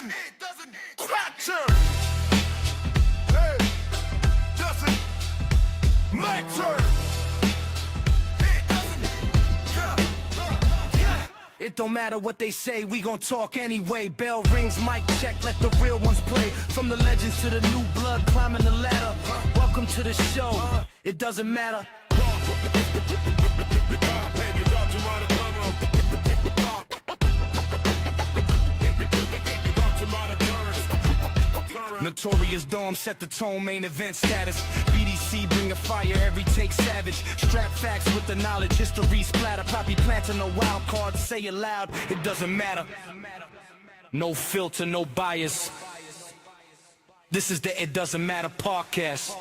doesn't fracture. Hey, doesn't matter. It don't matter what they say, we gon' talk anyway. Bell rings, mic check, let the real ones play. From the legends to the new blood climbing the ladder. Welcome to the show, it doesn't matter. Notorious Dome set the tone, main event status. BDC bring a fire, every take savage. Strap facts with the knowledge, history splatter. Poppy planting a wild card, say it loud, it doesn't matter. No filter, no bias. This is the It Doesn't Matter podcast.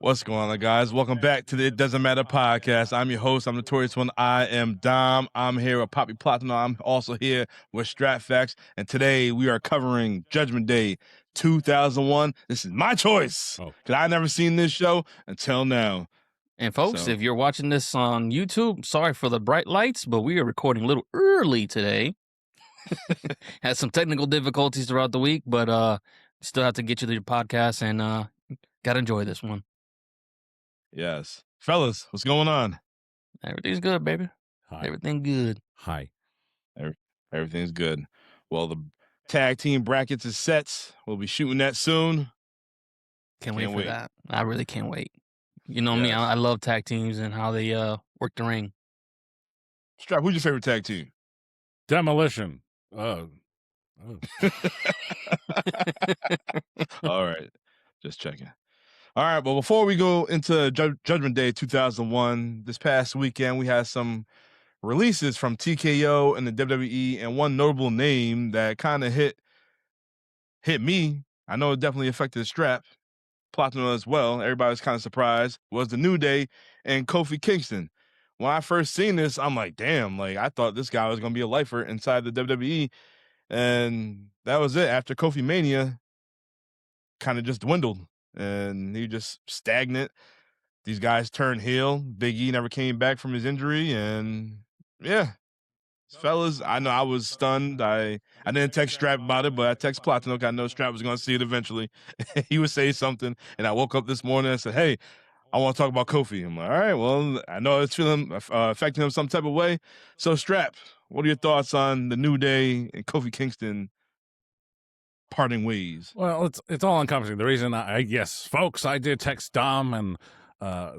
What's going on, guys? Welcome back to the It Doesn't Matter podcast. I'm your host. I'm Notorious One. I am Dom. I'm here with Poppy Platano. I'm also here with Stratfax. And today we are covering Judgment Day 2001. This is my choice because I never seen this show until now. And folks, if you're watching this on YouTube, sorry for the bright lights, but we are recording a little early today. Had some technical difficulties throughout the week, but still have to get you to your podcast and got to enjoy this one. Yes. Fellas, what's going on? Everything's good, baby. Hi. Everything good. Hi. Everything's good. Well, the tag team brackets is set. We'll be shooting that soon. Can't wait for that. I really can't wait. You know me, I love tag teams and how they work the ring. Strap, who's your favorite tag team? Demolition. All right. Just checking. All right, well, before we go into Judgment Day 2001, this past weekend we had some releases from TKO and the WWE, and one notable name that kind of hit me. I know it definitely affected Strap, Platano as well. Everybody was kind of surprised. Was the New Day and Kofi Kingston. When I first seen this, I'm like, damn, like I thought this guy was gonna be a lifer inside the WWE, and that was it. After Kofi Mania, kind of just dwindled. And he just stagnant. These guys turned heel. Big E never came back from his injury, and yeah, fellas, I know I was stunned. I didn't text Strap about it, but I text Platano because I know Strap was going to see it eventually. He would say something, and I woke up this morning and said, "Hey, I want to talk about Kofi." I'm like, "All right, well, I know it's affecting him some type of way." So, Strap, what are your thoughts on the New Day and Kofi Kingston parting ways? Well, it's all encompassing. The reason yes, folks, I did text Dom, and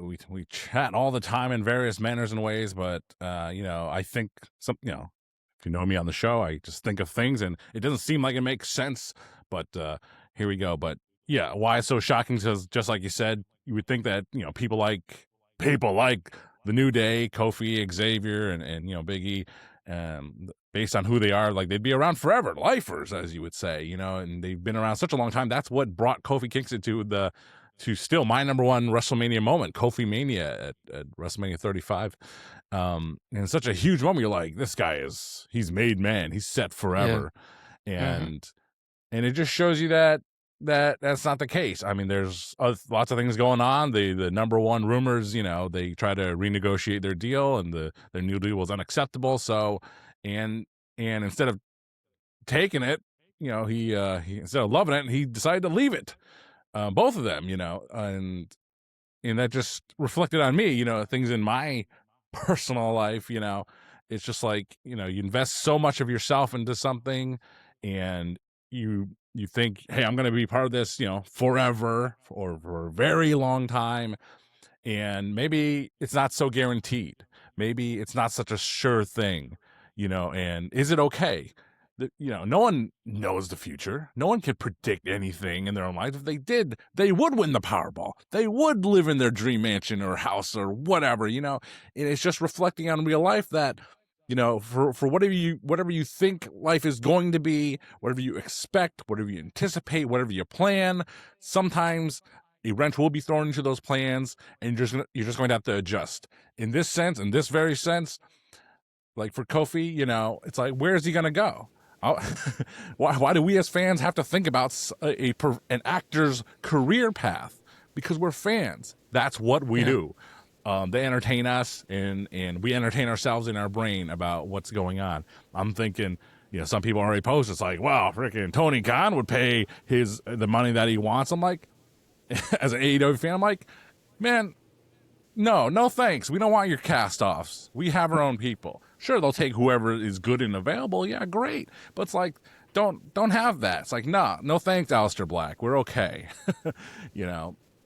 we chat all the time in various manners and ways, but I think if you know me on the show, I just think of things and it doesn't seem like it makes sense, but here we go. But yeah, why it's so shocking? Because just like you said, you would think that people like the New Day, Kofi, Xavier, and Big E, based on who they are, like they'd be around forever, lifers, as you would say, and they've been around such a long time. That's what brought Kofi Kingston to still my number one WrestleMania moment, Kofi Mania at WrestleMania 35. And such a huge moment. You're like, this guy he's made man. He's set forever. Yeah. And it just shows you that that's not the case. I mean, there's lots of things going on. The number one rumors, they try to renegotiate their deal, and their new deal was unacceptable. So, and instead of taking it, he instead of loving it, he decided to leave it. Both of them, and that just reflected on me. Things in my personal life. It's just like you invest so much of yourself into something, and you think, hey, I'm going to be part of this, forever or for a very long time. And maybe it's not so guaranteed. Maybe it's not such a sure thing, and is it okay? No one knows the future. No one can predict anything in their own life. If they did, they would win the Powerball. They would live in their dream mansion or house or whatever, and it's just reflecting on real life that, for whatever you think life is going to be, whatever you expect, whatever you anticipate, whatever you plan, sometimes a wrench will be thrown into those plans, and you're just going to have to adjust. In this very sense, like for Kofi, it's like, where is he going to go? Why do we as fans have to think about an actor's career path? Because we're fans. That's what we do. They entertain us, and we entertain ourselves in our brain about what's going on. I'm thinking, some people already post, it's like, wow, freaking Tony Khan would pay the money that he wants. I'm like, as an AEW fan, I'm like, man, no thanks. We don't want your cast-offs. We have our own people. Sure, they'll take whoever is good and available. Yeah, great. But it's like, don't have that. It's like, no thanks, Aleister Black. We're okay.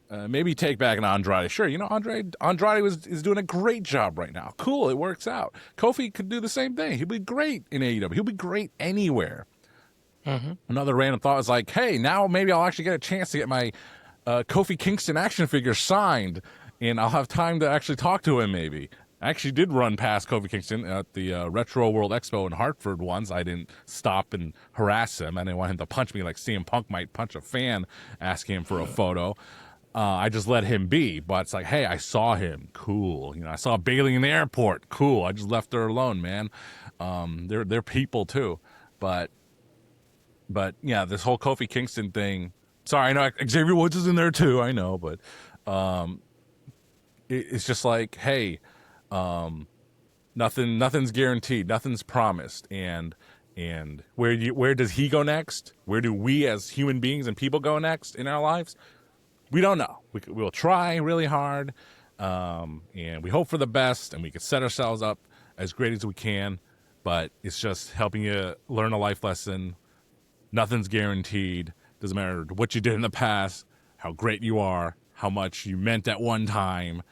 Maybe take back an Andrade. Sure, Andrade is doing a great job right now. Cool, it works out. Kofi could do the same thing. He'll be great in AEW. He'll be great anywhere. Mm-hmm. Another random thought is like, hey, now maybe I'll actually get a chance to get my Kofi Kingston action figure signed, and I'll have time to actually talk to him maybe. I actually did run past Kofi Kingston at the Retro World Expo in Hartford once. I didn't stop and harass him. I didn't want him to punch me like CM Punk might punch a fan asking him for a photo. I just let him be, but it's like, hey, I saw him. Cool. I saw Bailey in the airport. Cool. I just left her alone, man. They're people too. But yeah, this whole Kofi Kingston thing. Sorry, I know Xavier Woods is in there too. I know, but it's just like, hey, nothing's guaranteed, nothing's promised, and where does he go next? Where do we as human beings and people go next in our lives? We don't know. We'll try really hard, and we hope for the best, and we can set ourselves up as great as we can, but it's just helping you learn a life lesson. Nothing's guaranteed. Doesn't matter what you did in the past, how great you are, how much you meant at one time,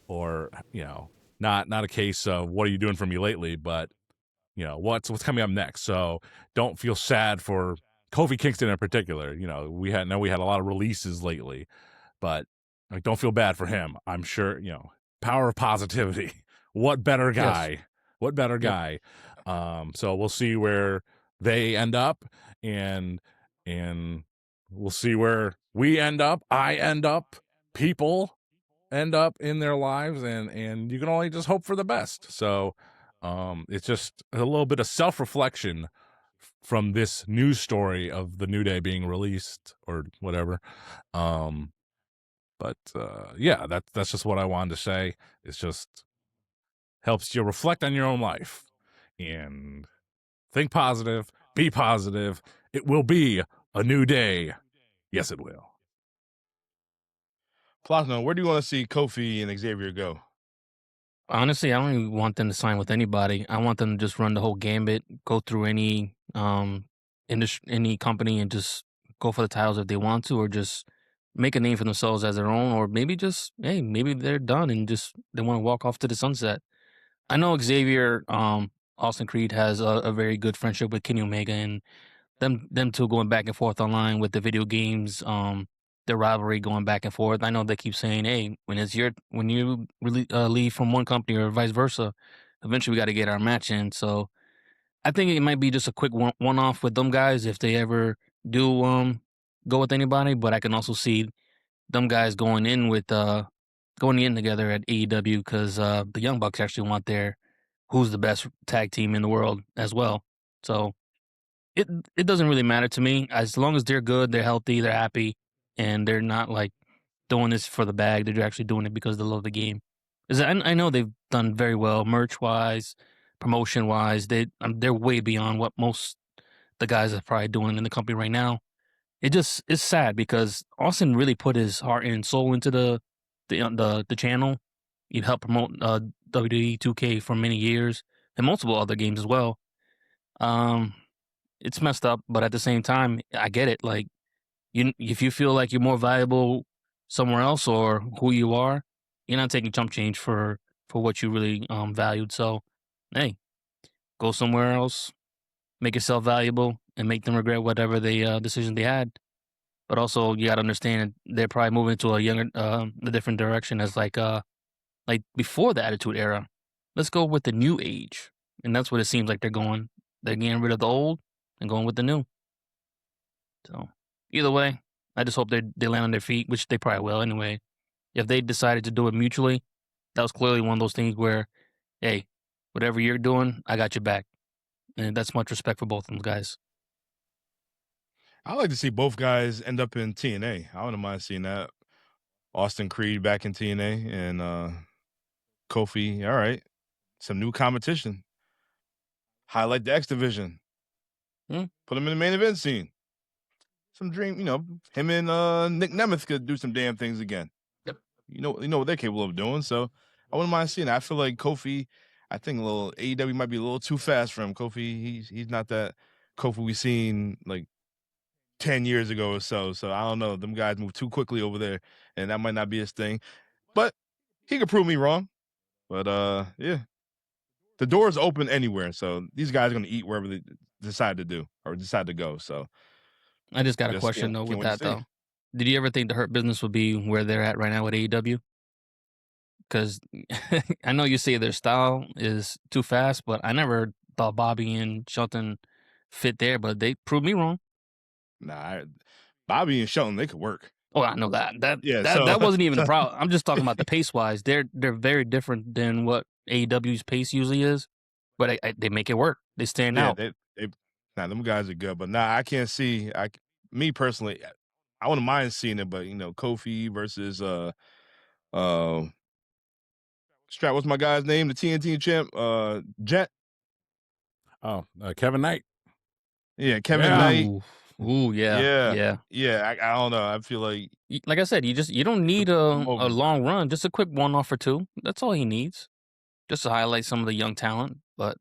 or, not a case of what are you doing for me lately, but, what's coming up next. So don't feel sad for Kofi Kingston in particular. We had a lot of releases lately, but don't feel bad for him. I'm sure, power of positivity. What better guy? Yes. What better guy? So we'll see where they end up, and we'll see where we end up. I end up. People end up in their lives, and you can only just hope for the best. So it's just a little bit of self-reflection from this news story of the New Day being released or whatever. But yeah, that's just what I wanted to say. It's just helps you reflect on your own life and think positive, be positive. It will be a new day. Yes, it will. Platano, where do you want to see Kofi and Xavier go? Honestly, I don't even want them to sign with anybody. I want them to just run the whole gambit, go through any industry, any company, and just go for the titles if they want to, or just make a name for themselves as their own, or maybe just maybe they're done and just they want to walk off to the sunset. I know Xavier, Austin Creed has a very good friendship with Kenny Omega, and them two going back and forth online with the video games, their rivalry going back and forth. I know they keep saying, "Hey, when you really leave from one company or vice versa, eventually we got to get our match in." So I think it might be just a quick one off with them guys if they ever do go with anybody. But I can also see them guys going in together at AEW because the Young Bucks actually want their who's the best tag team in the world as well. So it doesn't really matter to me as long as they're good, they're healthy, they're happy, and they're not like doing this for the bag. They're actually doing it because they love the game. 'Cause I know they've done very well merch wise, promotion wise. They're way beyond what most the guys are probably doing in the company right now. It's sad because Austin really put his heart and soul into the channel. He helped promote WWE 2K for many years and multiple other games as well. Um, it's messed up, but at the same time, I get it. Like if you feel like you're more valuable somewhere else or who you are, you're not taking chump change for what you really valued. So, hey, go somewhere else, make yourself valuable, and make them regret whatever the decision they had. But also, you gotta understand they're probably moving to a different direction as like before the Attitude Era. Let's go with the new age, and that's what it seems like they're going. They're getting rid of the old and going with the new. So either way, I just hope they land on their feet, which they probably will anyway. If they decided to do it mutually, that was clearly one of those things where, hey, whatever you're doing, I got your back, and that's much respect for both of them guys. I like to see both guys end up in TNA. I wouldn't mind seeing that. Austin Creed back in TNA and Kofi, all right, some new competition. Highlight the X division. Put him in the main event scene. Some dream, him and Nick Nemeth could do some damn things again. Yep. You know what they're capable of doing. So I wouldn't mind seeing that. I feel like Kofi, I think a little AEW might be a little too fast for him. Kofi, he's not that Kofi we seen like 10 years ago or so. So I don't know. Them guys move too quickly over there, and that might not be his thing. But he could prove me wrong. But yeah. The door's open anywhere. So these guys are gonna eat wherever they decide to do or decide to go. So I just got a question though with that though. Did you ever think the Hurt Business would be where they're at right now with AEW? Because I know you say their style is too fast, but I never thought Bobby and Shelton fit there, but they proved me wrong. Nah, Bobby and Shelton, they could work. Oh, I know that. Yeah, That wasn't even a problem. I'm just talking about the pace wise. They're very different than what AEW's pace usually is, but they make it work. They stand out. Them guys are good, but I can't see. Me personally, I wouldn't mind seeing it, but Kofi versus Strap. What's my guy's name? The TNT champ, Jet. Oh, Kevin Knight. Yeah, Kevin Knight. Ooh, yeah. I don't know. I feel like I said, you don't need a long run, just a quick 1-off or 2. That's all he needs, just to highlight some of the young talent. But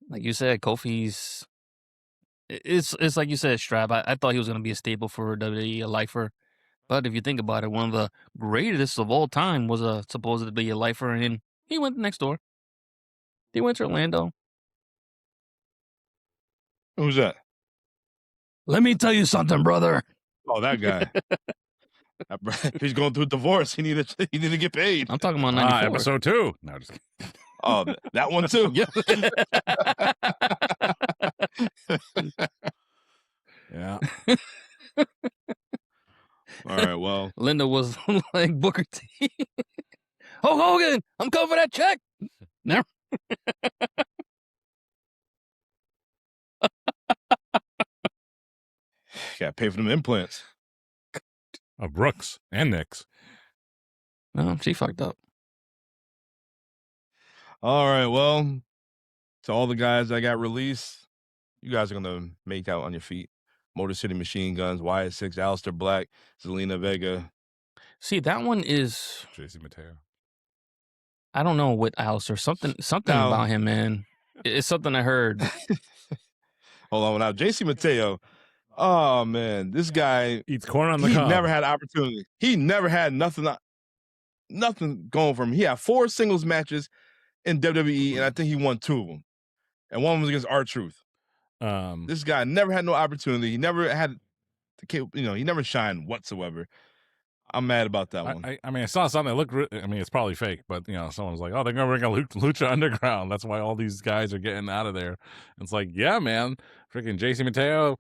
like you said, Kofi's it's like you said, Strap. I thought he was going to be a staple for WWE, a lifer. But if you think about it, one of the greatest of all time was supposed to be a lifer, and he went next door. He went to Orlando. Who's that? Let me tell you something, brother. Oh, that guy. He's going through a divorce. He needed to get paid. I'm talking about 94. Episode 2. No, just kidding. Oh, that one too. Yeah. All right. Well, Linda was like Booker T. Hulk Hogan, I'm coming for that check. Never. Got to pay for them implants. Brooks and Nix. No, she fucked up. All right. Well, to all the guys that got released, you guys are gonna make out on your feet. Motor City Machine Guns, YS6, Aleister Black, Zelina Vega. See, that one is JC Mateo. I don't know what Aleister. Something about him, man. It's something I heard. Hold on now. JC Mateo. Oh man, this guy eats corn on the cob. He never had opportunity. He never had nothing going for him. He had 4 singles matches in WWE, and I think he won 2 of them. And one was against R-Truth. This guy never had no opportunity. He never had he never shined whatsoever. I'm mad about that one. I mean, I saw something that looked. It's probably fake, but someone's like, "Oh, they're gonna bring a Lucha Underground." That's why all these guys are getting out of there. And it's like, yeah, man, freaking JC Mateo,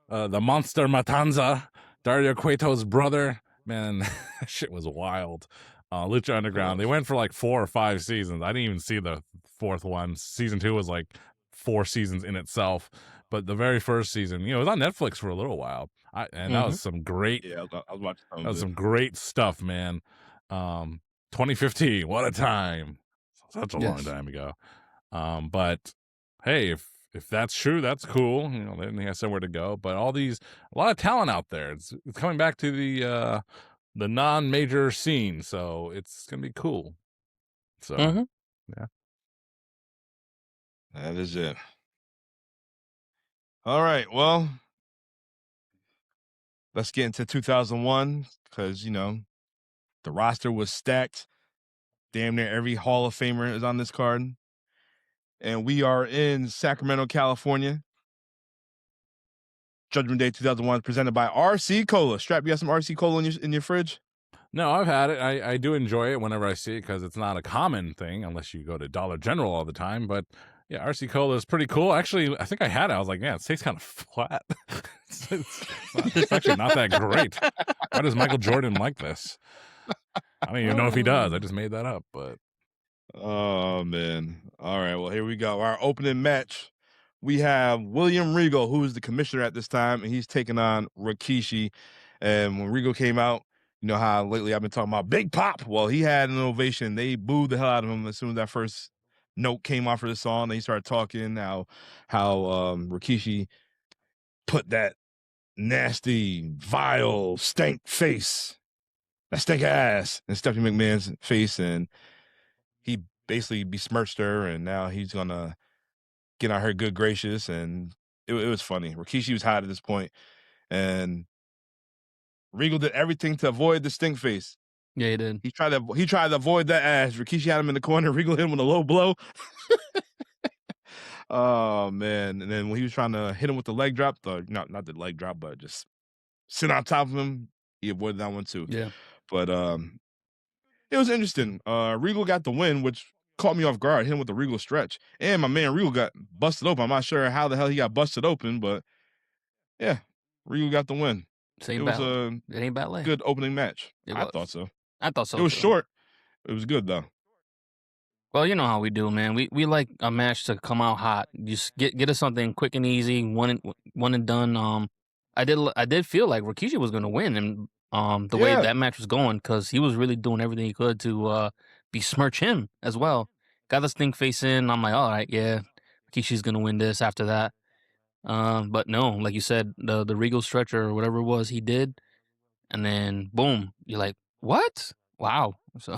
the Monster Matanza, Dario Cueto's brother. Man, that shit was wild. Lucha Underground. They went for like 4 or 5 seasons. I didn't even see the 4th one. Season 2 was like 4 seasons in itself. But the very first season, it was on Netflix for a little while. That was some great. Yeah, I was watching. That was some great stuff, man. 2015, what a time! Such a long time ago. But hey, if that's true, that's cool. Then he has somewhere to go. But a lot of talent out there. It's coming back to the non-major scene, so it's gonna be cool. So yeah, that is it. All right, well, let's get into 2001 because the roster was stacked. Damn near every Hall of Famer is on this card, and we are in Sacramento, California. Judgment Day 2001 is presented by RC Cola. Strap, you got some RC Cola in your fridge? No, I've had it. I do enjoy it whenever I see it because it's not a common thing unless you go to Dollar General all the time. But yeah, RC Cola is pretty cool. Actually, I think I had it. I was like, yeah, it tastes kind of flat. it's actually not that great. Why does Michael Jordan like this? I don't even know if he does. I just made that up. But oh man! All right, well here we go. Our opening match. We have William Regal, who is the commissioner at this time, and he's taking on Rikishi. And when Regal came out, You know how lately I've been talking about Big Pop? Well, he had an ovation. They booed the hell out of him as soon as that first note came off of the song. And he started talking how Rikishi put that nasty, vile, stank face, that stank ass, in Stephanie McMahon's face, and he basically besmirched her, and now he's gonna get on her good gracious, and it was funny. Rikishi was hot at this point, and Regal did everything to avoid the stink face. Yeah, he did. He tried to avoid that ass. Rikishi had him in the corner. Regal hit him with a low blow. Oh man! And then when he was trying to hit him with the leg drop, not the leg drop, but just sit on top of him, he avoided that one too. Yeah. But it was interesting. Regal got the win, which caught me off guard. Hit him with the Regal stretch, and my man Regal got busted open. I'm not sure how the hell he got busted open, but yeah, Regal got the win. Same It was ballet. It ain't ballet. good opening match. It I was. thought so. I thought so. It was too. short. It was good though. Well, you know how we do, man. We like a match to come out hot. Just get us something quick and easy, one and done. I did feel like Rikishi was gonna win, and the way Yeah. that match was going, because he was really doing everything he could to besmirch him as well. Got the stink face in. I'm like, all right, yeah, Rikishi's gonna win this after that. But no, like you said, the Regal stretcher or whatever it was, he did, and then boom, you're like, what? Wow. So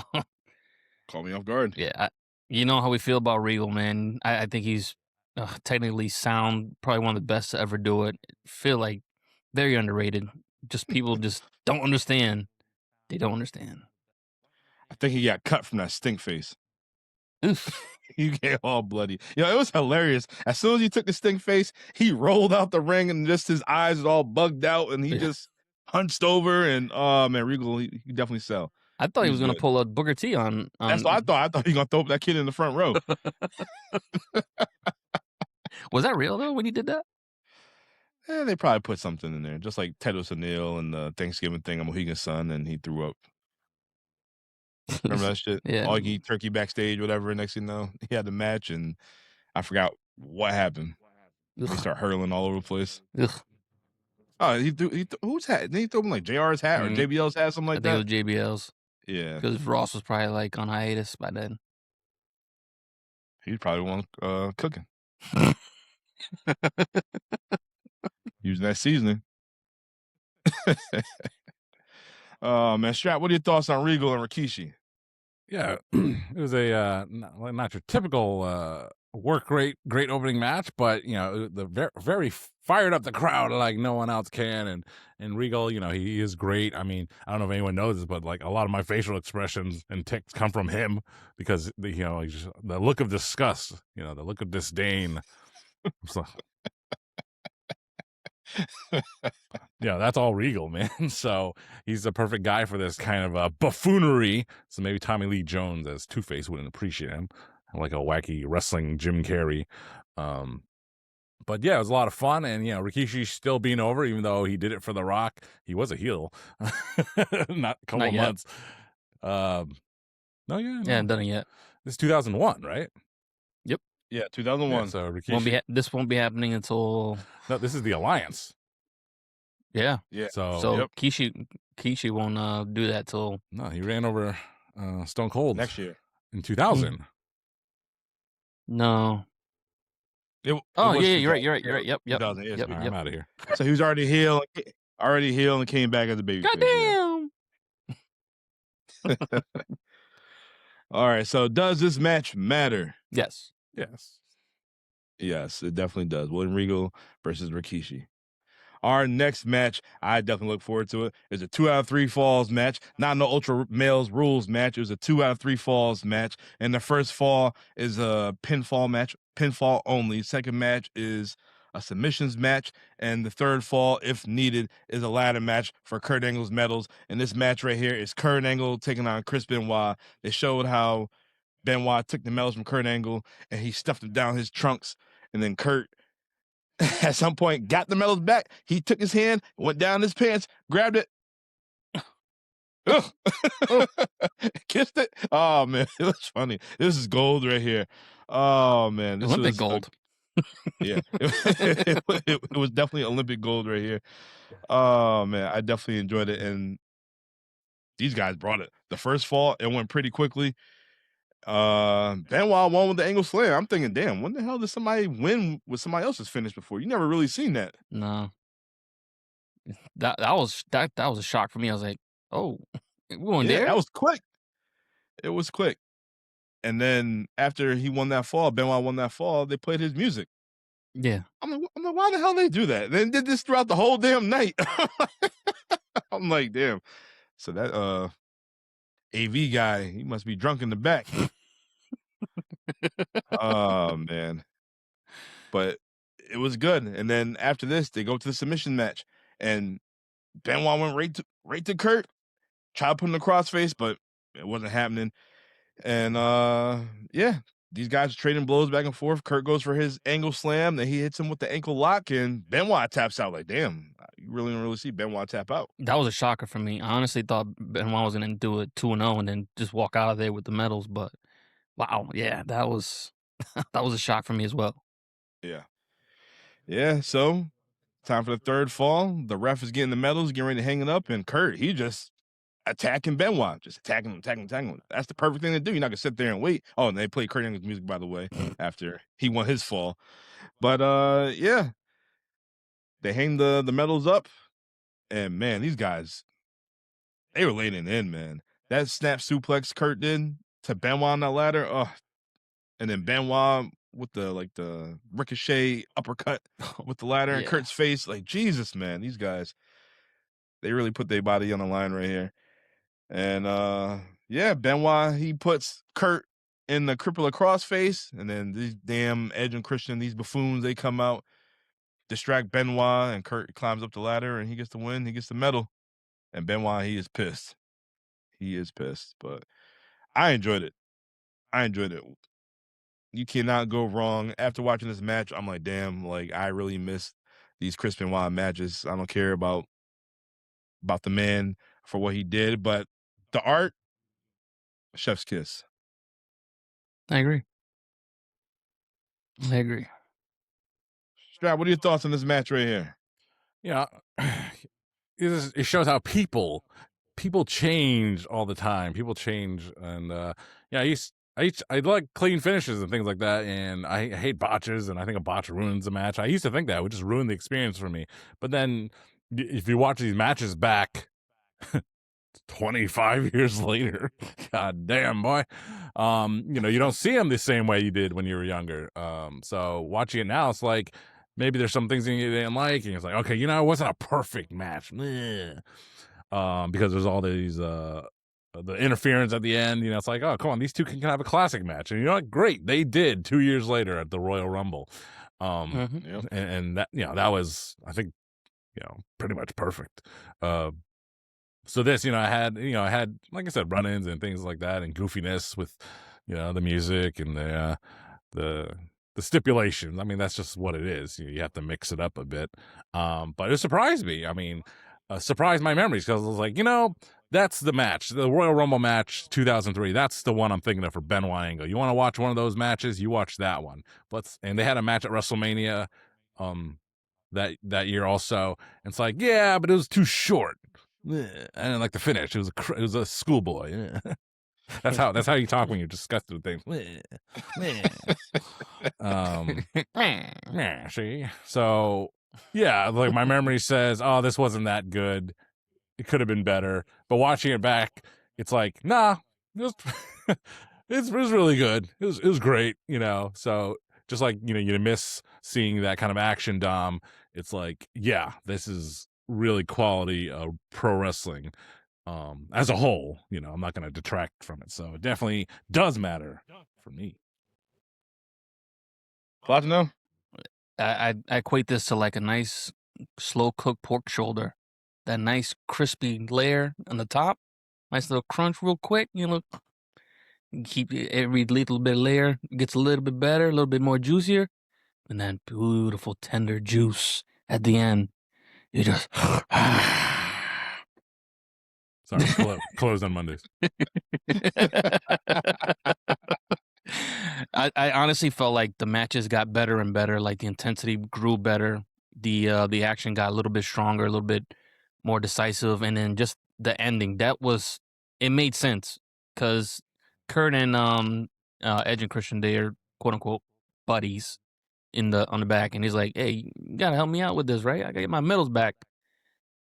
Caught me off guard. yeah, you know how we feel about Regal, man. I think he's technically sound, probably one of the best to ever do it. Feel like very underrated. Just people just don't understand. They don't understand. I think he got cut from that stink face. Oof. You get all bloody. It was hilarious. As soon as he took the stink face, he rolled out the ring and just his eyes was all bugged out and he Yeah. just hunched over and oh man, Regal, he definitely sell. I thought he was gonna good. pull a Booker T on. That's what I thought. I thought he was gonna throw up that kid in the front row. Was that real though when he did that? They probably put something in there, just like Tedros O'Neill and the Thanksgiving thing on Mohegan's Son, and he threw up. Remember that shit? Yeah. All you can eat turkey backstage, whatever. Next thing you know, he had the match, and I forgot what happened. They Ugh. start hurling all over the place. Ugh. Oh, he threw whose hat? Didn't he throw him like JR's hat or Mhm. JBL's hat, something I like think that? it was JBL's Yeah, because Ross was probably like on hiatus by then. he probably one cooking, using that seasoning. Oh man, Strap, what are your thoughts on Regal and Rikishi? Yeah, it was a not your typical work rate great opening match, but the very fired up the crowd like no one else can, and Regal, he is great. I mean, I don't know if anyone knows this, but like a lot of my facial expressions and tics come from him because the look of disgust, the look of disdain. So, that's all Regal, man. So he's the perfect guy for this kind of buffoonery. So maybe Tommy Lee Jones as Two-Face wouldn't appreciate him, like a wacky wrestling Jim Carrey. But yeah, it was a lot of fun, and Rikishi still being over, even though he did it for The Rock. He was a heel, not a couple Not of yet. months. No, Yeah, haven't done it yet. This is 2001, right? Yeah, 2001. Yeah, so Rikishi. This won't be happening until No, this is the Alliance. yeah. Yeah. So, Yep. Kishi won't do that till no, he ran over Stone Cold Next year. in 2000. no. It Oh was yeah, you're right. 2000. Yep. 2000, yes. Yep. All right, I'm out of here. So he was already healed and came back as a baby. Goddamn. All right. So does this match matter? Yes. Yes. Yes, it definitely does. William Regal versus Rikishi. Our next match, I definitely look forward to it, is a 2 out of 3 falls match. Not no Ultra Males rules match. It was a 2 out of 3 falls match. And the first fall is a pinfall match, pinfall only. Second match is a submissions match. And the third fall, if needed, is a ladder match for Kurt Angle's medals. And this match right here is Kurt Angle taking on Chris Benoit. They showed how Benoit took the medals from Kurt Angle and he stuffed them down his trunks. And then Kurt, at some point, got the medals back. He took his hand, went down his pants, grabbed it, kissed it. Oh man, it was funny. This is gold right here. Oh man, this Olympic was gold. Yeah, it was definitely Olympic gold right here. Oh man, I definitely enjoyed it, and these guys brought it. The first fall, it went pretty quickly. Benoit won with the angle slam. I'm thinking, damn, when the hell did somebody win with somebody else's finish before? You never really seen that. No. That was a shock for me. I was like, oh, we going Yeah, there? that was quick. It was quick. And then after he won that fall, Benoit won that fall, they played his music. Yeah. I'm like, why the hell they do that? They did this throughout the whole damn night. I'm like, damn. So that AV guy, he must be drunk in the back. Oh man. But it was good. And then after this, they go to the submission match. And Benoit went right to Kurt. Tried putting the crossface, but it wasn't happening. And yeah, these guys are trading blows back and forth. Kurt goes for his angle slam, then he hits him with the ankle lock, and Benoit taps out. Like, damn, you really don't really see Benoit tap out. That was a shocker for me. I honestly thought Benoit was going to do it 2-0 and then just walk out of there with the medals. But wow, yeah, that was that was a shock for me as well. Yeah. Yeah, so time for the third fall. The ref is getting the medals, getting ready to hang it up, and Kurt, he just attacking Benoit, just attacking him. That's the perfect thing to do. You're not gonna sit there and wait. Oh, and they played Kurt Angle's music, by the way, after he won his fall. But yeah, they hang the medals up, and man, these guys, they were laying it in, man. That snap suplex Kurt did to Benoit on that ladder, and then Benoit with the ricochet uppercut with the ladder in Yeah. Kurt's face. Like, Jesus, man, these guys, they really put their body on the line right here. And yeah, Benoit, he puts Kurt in the crippler crossface, and then these damn Edge and Christian, these buffoons, they come out, distract Benoit, and Kurt climbs up the ladder, and he gets the win. He gets the medal. And Benoit, he is pissed. He is pissed. But I enjoyed it. You cannot go wrong. After watching this match, I'm like, damn, like, I really miss these Chris Benoit matches. I don't care about the man for what he did, but the art, chef's kiss. I agree. Strap, what are your thoughts on this match right here? Yeah, it shows how people change all the time. People change, and yeah, I like clean finishes and things like that, and I hate botches, and I think a botch ruins the match. I used to think that would just ruin the experience for me, but then if you watch these matches back 25 years later, god damn, boy, you don't see them the same way you did when you were younger. So watching it now, it's like maybe there's some things you didn't like, and it's like, okay, it wasn't a perfect match, because there's all these the interference at the end. It's like, oh, come on, these two can have a classic match, and great, they did 2 years later at the Royal Rumble. And that that was, I think, pretty much perfect. So this, I had, like I said, run-ins and things like that, and goofiness with, the music and the stipulations. I mean, that's just what it is. You have to mix it up a bit. But it surprised me. I mean, surprised my memories, because I was like, that's the match, the Royal Rumble match 2003. That's the one I'm thinking of for Benoit Angle. You want to watch one of those matches? You watch that one. And they had a match at WrestleMania that year also. And it's like, yeah, but it was too short. I didn't like the finish. It was a schoolboy. That's how you talk when you're disgusted with things. See? So yeah, like my memory says, oh, this wasn't that good. It could have been better. But watching it back, it's like, nah, it was really good. It was great, So just like, you miss seeing that kind of action, Dom. It's like, yeah, this is really quality pro wrestling as a whole. I'm not going to detract from it. So it definitely does matter for me. Platano? I equate this to like a nice slow cooked pork shoulder. That nice crispy layer on the top, nice little crunch real quick. Keep every little bit of layer gets a little bit better, a little bit more juicier, and then beautiful tender juice at the end. You just sorry, closed on Mondays. I honestly felt like the matches got better and better. Like the intensity grew better. The action got a little bit stronger, a little bit more decisive, and then just the ending, that was it made sense because Kurt and Edge and Christian, they're quote unquote buddies on the back, and he's like, "Hey, you gotta help me out with this, right? I gotta get my medals back."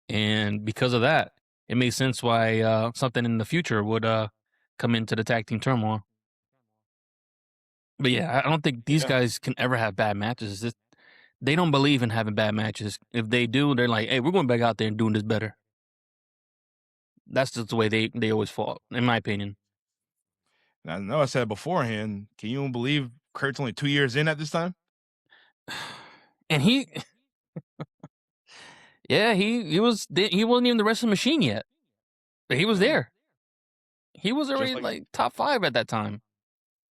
And because of that, it made sense why something in the future would come into the tag team turmoil. But yeah, I don't think these Yeah. guys can ever have bad matches. They don't believe in having bad matches. If they do, they're like, "Hey, we're going back out there and doing this better." That's just the way they always fall, in my opinion. And I know I said beforehand. Can you believe Kurt's only 2 years in at this time? And he wasn't even the wrestling machine yet, but he was Yeah. there. He was Just already like- like top 5 at that time.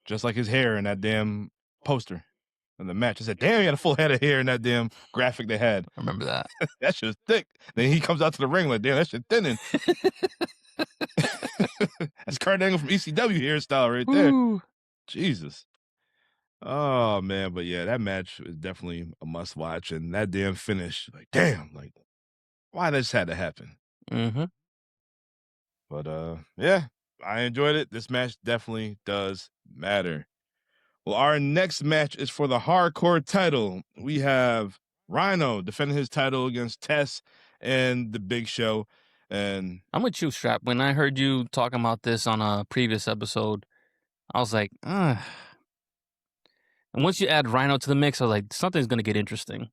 Just like his hair in that damn poster in the match. I said, damn, he had a full head of hair in that damn graphic they had. I remember that. That shit's thick. Then he comes out to the ring like, damn, that shit thinning. That's Kurt Angle from ECW hairstyle right there. Woo. Jesus. Oh man, but yeah, that match is definitely a must watch, and that damn finish, like, damn, like, why this had to happen? Mm-hmm. But yeah, I enjoyed it. This match definitely does matter. Well, our next match is for the hardcore title. We have Rhyno defending his title against Tess and the Big Show. And I'm with you, Strap. When I heard you talking about this on a previous episode, I was like, ugh. And once you add Rhyno to the mix, I was like, something's going to get interesting.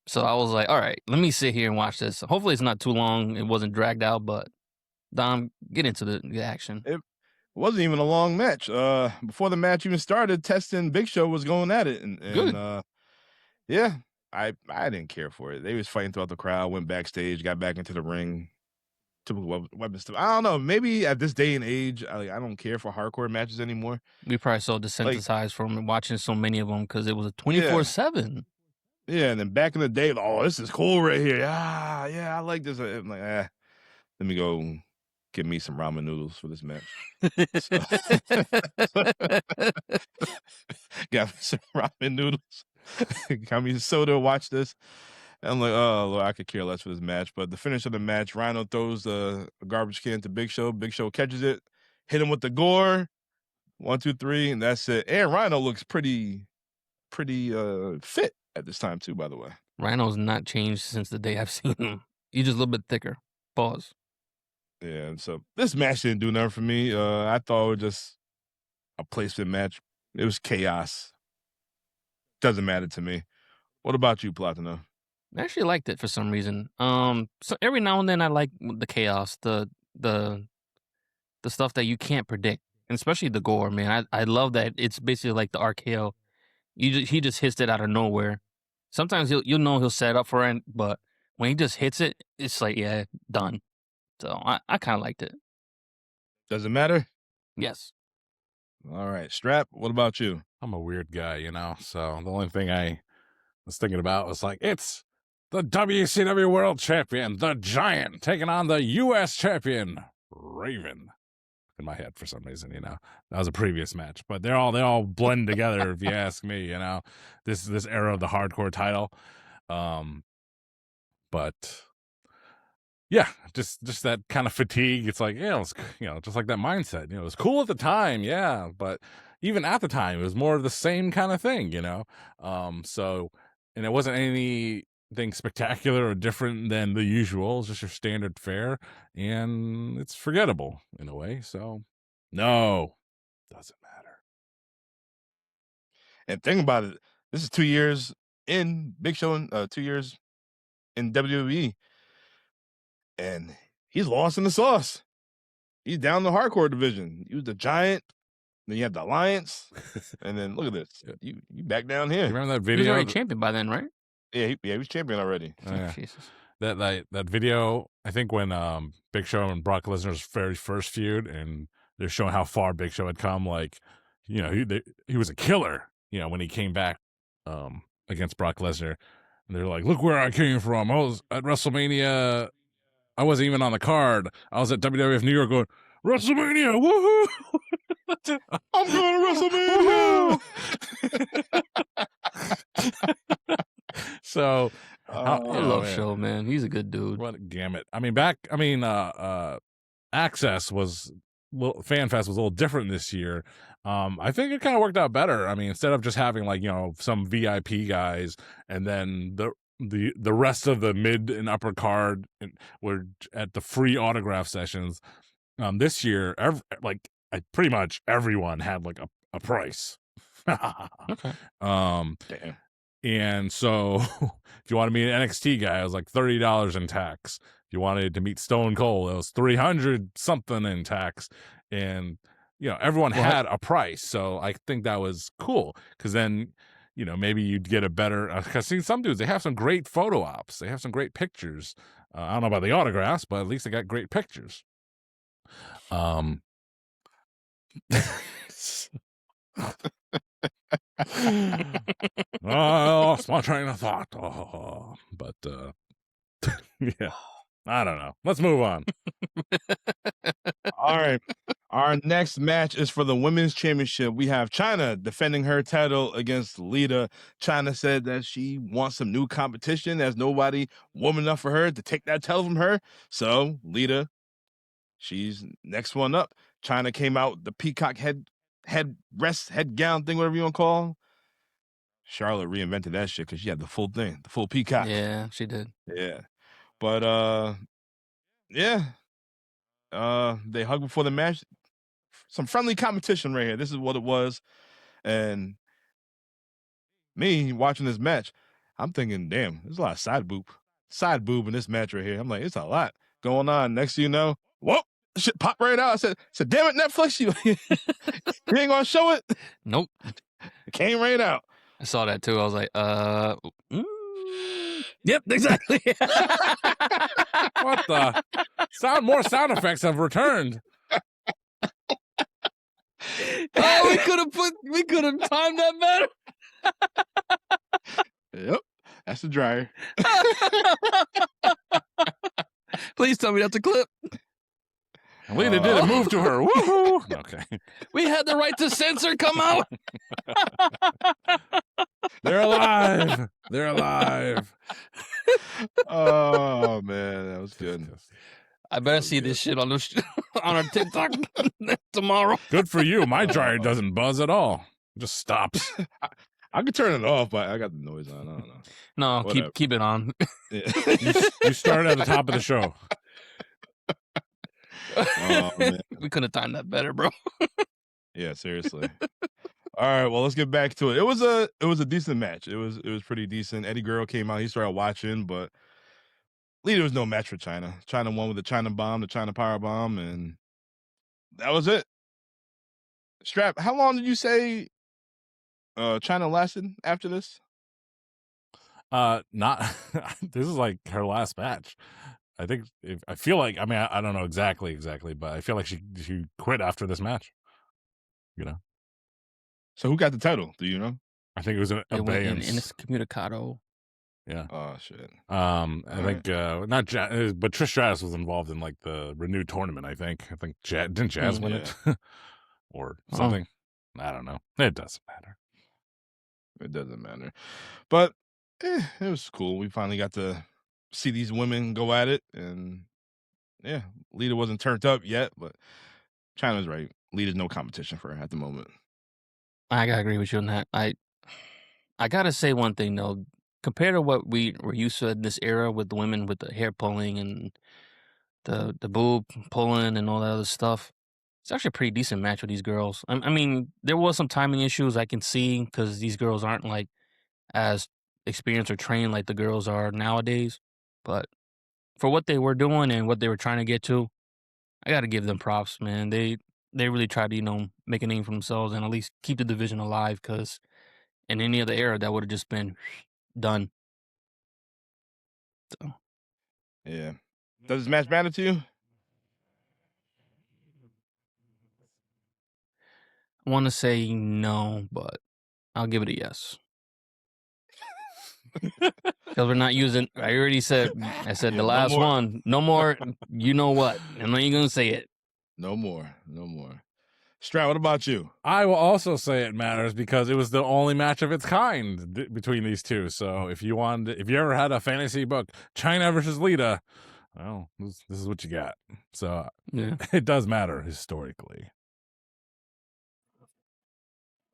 So I was like, all right, let me sit here and watch this. Hopefully it's not too long. It wasn't dragged out, but Dom, get into the action. it wasn't even a long match. Before the match even started, Tess and Big Show was going at it. And Good. yeah, I didn't care for it. They was fighting throughout the crowd, went backstage, got back into the ring. Typical weapon stuff. I don't know. Maybe at this day and age, I don't care for hardcore matches anymore. We probably so desensitized from watching so many of them because it was a 24/7. Yeah, and then back in the day, oh, this is cool right here. Yeah, I like this. I'm like, let me go get me some ramen noodles for this match. Got me some ramen noodles. Got me soda to watch this. And I'm like, oh, Lord, I could care less for this match. But the finish of the match, Rhyno throws a garbage can to Big Show. Big Show catches it, hit him with the gore. 1, 2, 3, and that's it. And Rhyno looks pretty fit at this time too, by the way. Rhino's not changed since the day I've seen him. He's just a little bit thicker. Pause. Yeah, and so this match didn't do nothing for me. I thought it was just a placement match. It was chaos. Doesn't matter to me. What about you, Platano? I actually liked it for some reason. So every now and then I like the chaos, the stuff that you can't predict, and especially the gore. Man, I love that it's basically like the RKO. He just hits it out of nowhere. Sometimes you'll know he'll set up for it, but when he just hits it, it's like, yeah, done. So I kind of liked it. Does it matter? Yes. All right, Strap. What about you? I'm a weird guy, so the only thing I was thinking about was like, it's the WCW World Champion, the Giant, taking on the U.S. Champion, Raven. In my head for some reason, that was a previous match, but they all blend together if you ask me. This era of the hardcore title, but yeah, just that kind of fatigue. It's like, it's just like that mindset. It was cool at the time, yeah, but even at the time, it was more of the same kind of thing. So, and it wasn't anything spectacular or different than the usual. It's just your standard fare, and it's forgettable in a way. So, no, doesn't matter. And think about it. This is 2 years in Big Show, 2 years in WWE, and he's lost in the sauce. He's down the hardcore division. He was the Giant. Then you have the Alliance, and then look at this. You back down here. You remember that He was video? already champion by then, right? Yeah, he was champion already. Oh, yeah. Jesus. That video, I think when Big Show and Brock Lesnar's very first feud, and they're showing how far Big Show had come. Like, he was a killer. When he came back against Brock Lesnar, and they're like, "Look where I came from. I was at WrestleMania. I wasn't even on the card. I was at WWF New York going WrestleMania. Woohoo! I'm going to WrestleMania." So, I love man. Show, man. He's a good dude. What a gamut. At access was Fan Fest was a little different this year. I think it kind of worked out better. I mean, instead of just having like, you know, some VIP guys and then the rest of the mid and upper card were at the free autograph sessions. This year, pretty much everyone had like a price. Okay. Damn. And so if you wanted to meet an NXT guy, it was like $30 in tax. If you wanted to meet Stone Cold, it was $300 something in tax. And, you know, everyone had a price. So I think that was cool because then, you know, maybe you'd get a better, because see, some dudes, they have some great photo ops. They have some great pictures. I don't know about the autographs, but at least they got great pictures. I lost my train of thought. But yeah, I don't know. Let's move on. All right. Our next match is for the women's championship. We have Chyna defending her title against Lita. Chyna said that she wants some new competition. There's nobody woman enough for her to take that title from her. So Lita, she's next one up. Chyna came out the peacock head gown thing, whatever you want to call. Charlotte reinvented that shit because she had the full thing, the full peacock. Yeah, she did. Yeah. But yeah. They hugged before the match. Some friendly competition right here. This is what it was. And me watching this match, I'm thinking, damn, there's a lot of side boob in this match right here. I'm like, it's a lot going on. Next thing you know, whoa, shit popped right out. I said, damn it, Netflix, you ain't gonna show it? Nope. It came right out. I saw that too. I was like, yep, exactly. What the? More sound effects have returned. Oh, we could have timed that better. Yep, that's the dryer. Please tell me that's a clip. And Lita did a move to her. Woohoo! Okay. We had the right to censor come out. They're alive. They're alive. Oh man, that was good. I better see this shit on on our TikTok tomorrow. Good for you. My dryer doesn't buzz at all. It just stops. I could turn it off, but I got the noise on. I don't know. No, Whatever. keep it on. Yeah. You started at the top of the show. Oh, man. We could have timed that better, bro. Yeah, seriously. All right, well, let's get back to it. It was a decent match. It was pretty decent. Eddie Guerrero came out. He started watching, but Lita was no match for Chyna. Chyna won with the Chyna bomb, the Chyna power bomb, and that was it. Strap, how long did you say Chyna lasted after this? Not. This is like her last match. I think. I feel like. I mean, I don't know exactly, but I feel like she quit after this match. You know. So who got the title? Do you know? I think it was an abeyance. In Communicado. Yeah. Oh shit. I think not Jazz, but Trish Stratus was involved in like the renewed tournament. I think didn't Jazz win it or something? I don't know. It doesn't matter. It doesn't matter. But it was cool. We finally got to see these women go at it, and yeah, Lita wasn't turned up yet, but Chyna's right. Lita's no competition for her at the moment. I gotta agree with you on that. I gotta say one thing though. Compared to what we were used to in this era with the women with the hair pulling and the boob pulling and all that other stuff, it's actually a pretty decent match with these girls. I mean, there was some timing issues I can see because these girls aren't like as experienced or trained like the girls are nowadays. But for what they were doing and what they were trying to get to, I got to give them props, man. They really tried to, make a name for themselves and at least keep the division alive because in any other era, that would have just been done. So. Yeah. Does this match matter to you? I want to say no, but I'll give it a yes. Because we're not using, I said the last one. No more, you know what. I'm not even going to say it. No more. Stroud, what about you? I will also say it matters because it was the only match of its kind between these two. So if you ever had a fantasy book, Chyna versus Lita, well, this is what you got. So Yeah. it does matter historically.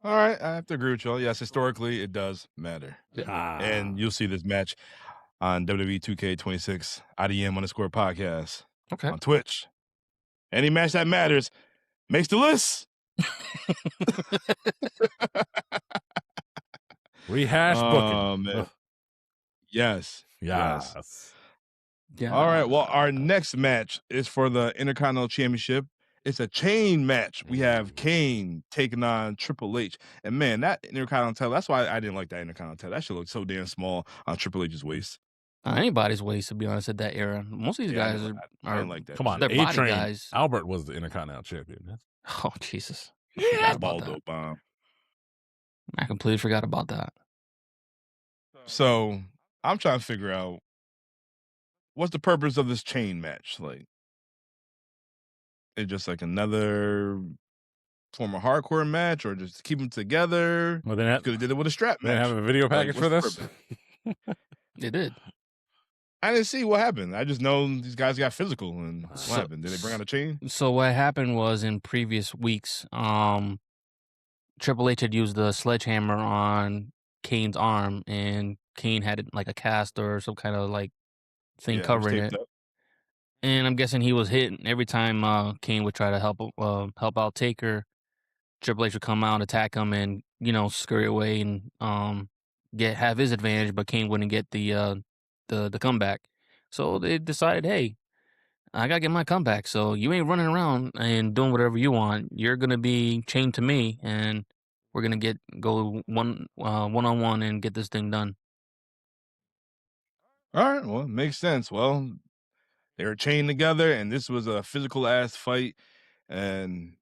All right, I have to agree with y'all. Yes, historically, it does matter. Ah. And you'll see this match on WWE 2K26 IDM _podcast Okay. on Twitch. Any match that matters makes the list. Rehash booking. Man. Ugh. Yes. Yes. Yeah. All right. Well, our next match is for the Intercontinental Championship. It's a chain match. We have Kane taking on Triple H. And man, that Intercontinental title, that's why I didn't like that Intercontinental title. That shit looked so damn small on Triple H's waist. Anybody's waist, to be honest, at that era. Most of these Yeah, I guys didn't are like that. Come on, they're body A-Train. guys. Albert was the Intercontinental Champion. Oh, Jesus. I forgot about Baldo that. bomb. I completely forgot about that. So I'm trying to figure out what's the purpose of this chain match? Like, it's just like another form of hardcore match, or just keep them together? Well, they Could have did it with a strap they match. have a video package for what's this. the purpose? They did. I didn't see what happened. I just know these guys got physical. And what So- happened? Did they bring out a chain? So what happened was in previous weeks, Triple H had used the sledgehammer on Kane's arm, and Kane had like a cast or some kind of like thing Yeah, it was covering taped it. up. And I'm guessing he was hit every time Kane would try to help out Taker. Triple H would come out and attack him, and scurry away and have his advantage, but Kane wouldn't get the comeback. So they decided, hey, I gotta get my comeback. So you ain't running around and doing whatever you want. You're gonna be chained to me, and we're gonna go one on one and get this thing done. All right. Well, it makes sense. Well, they were chained together, and this was a physical ass fight. And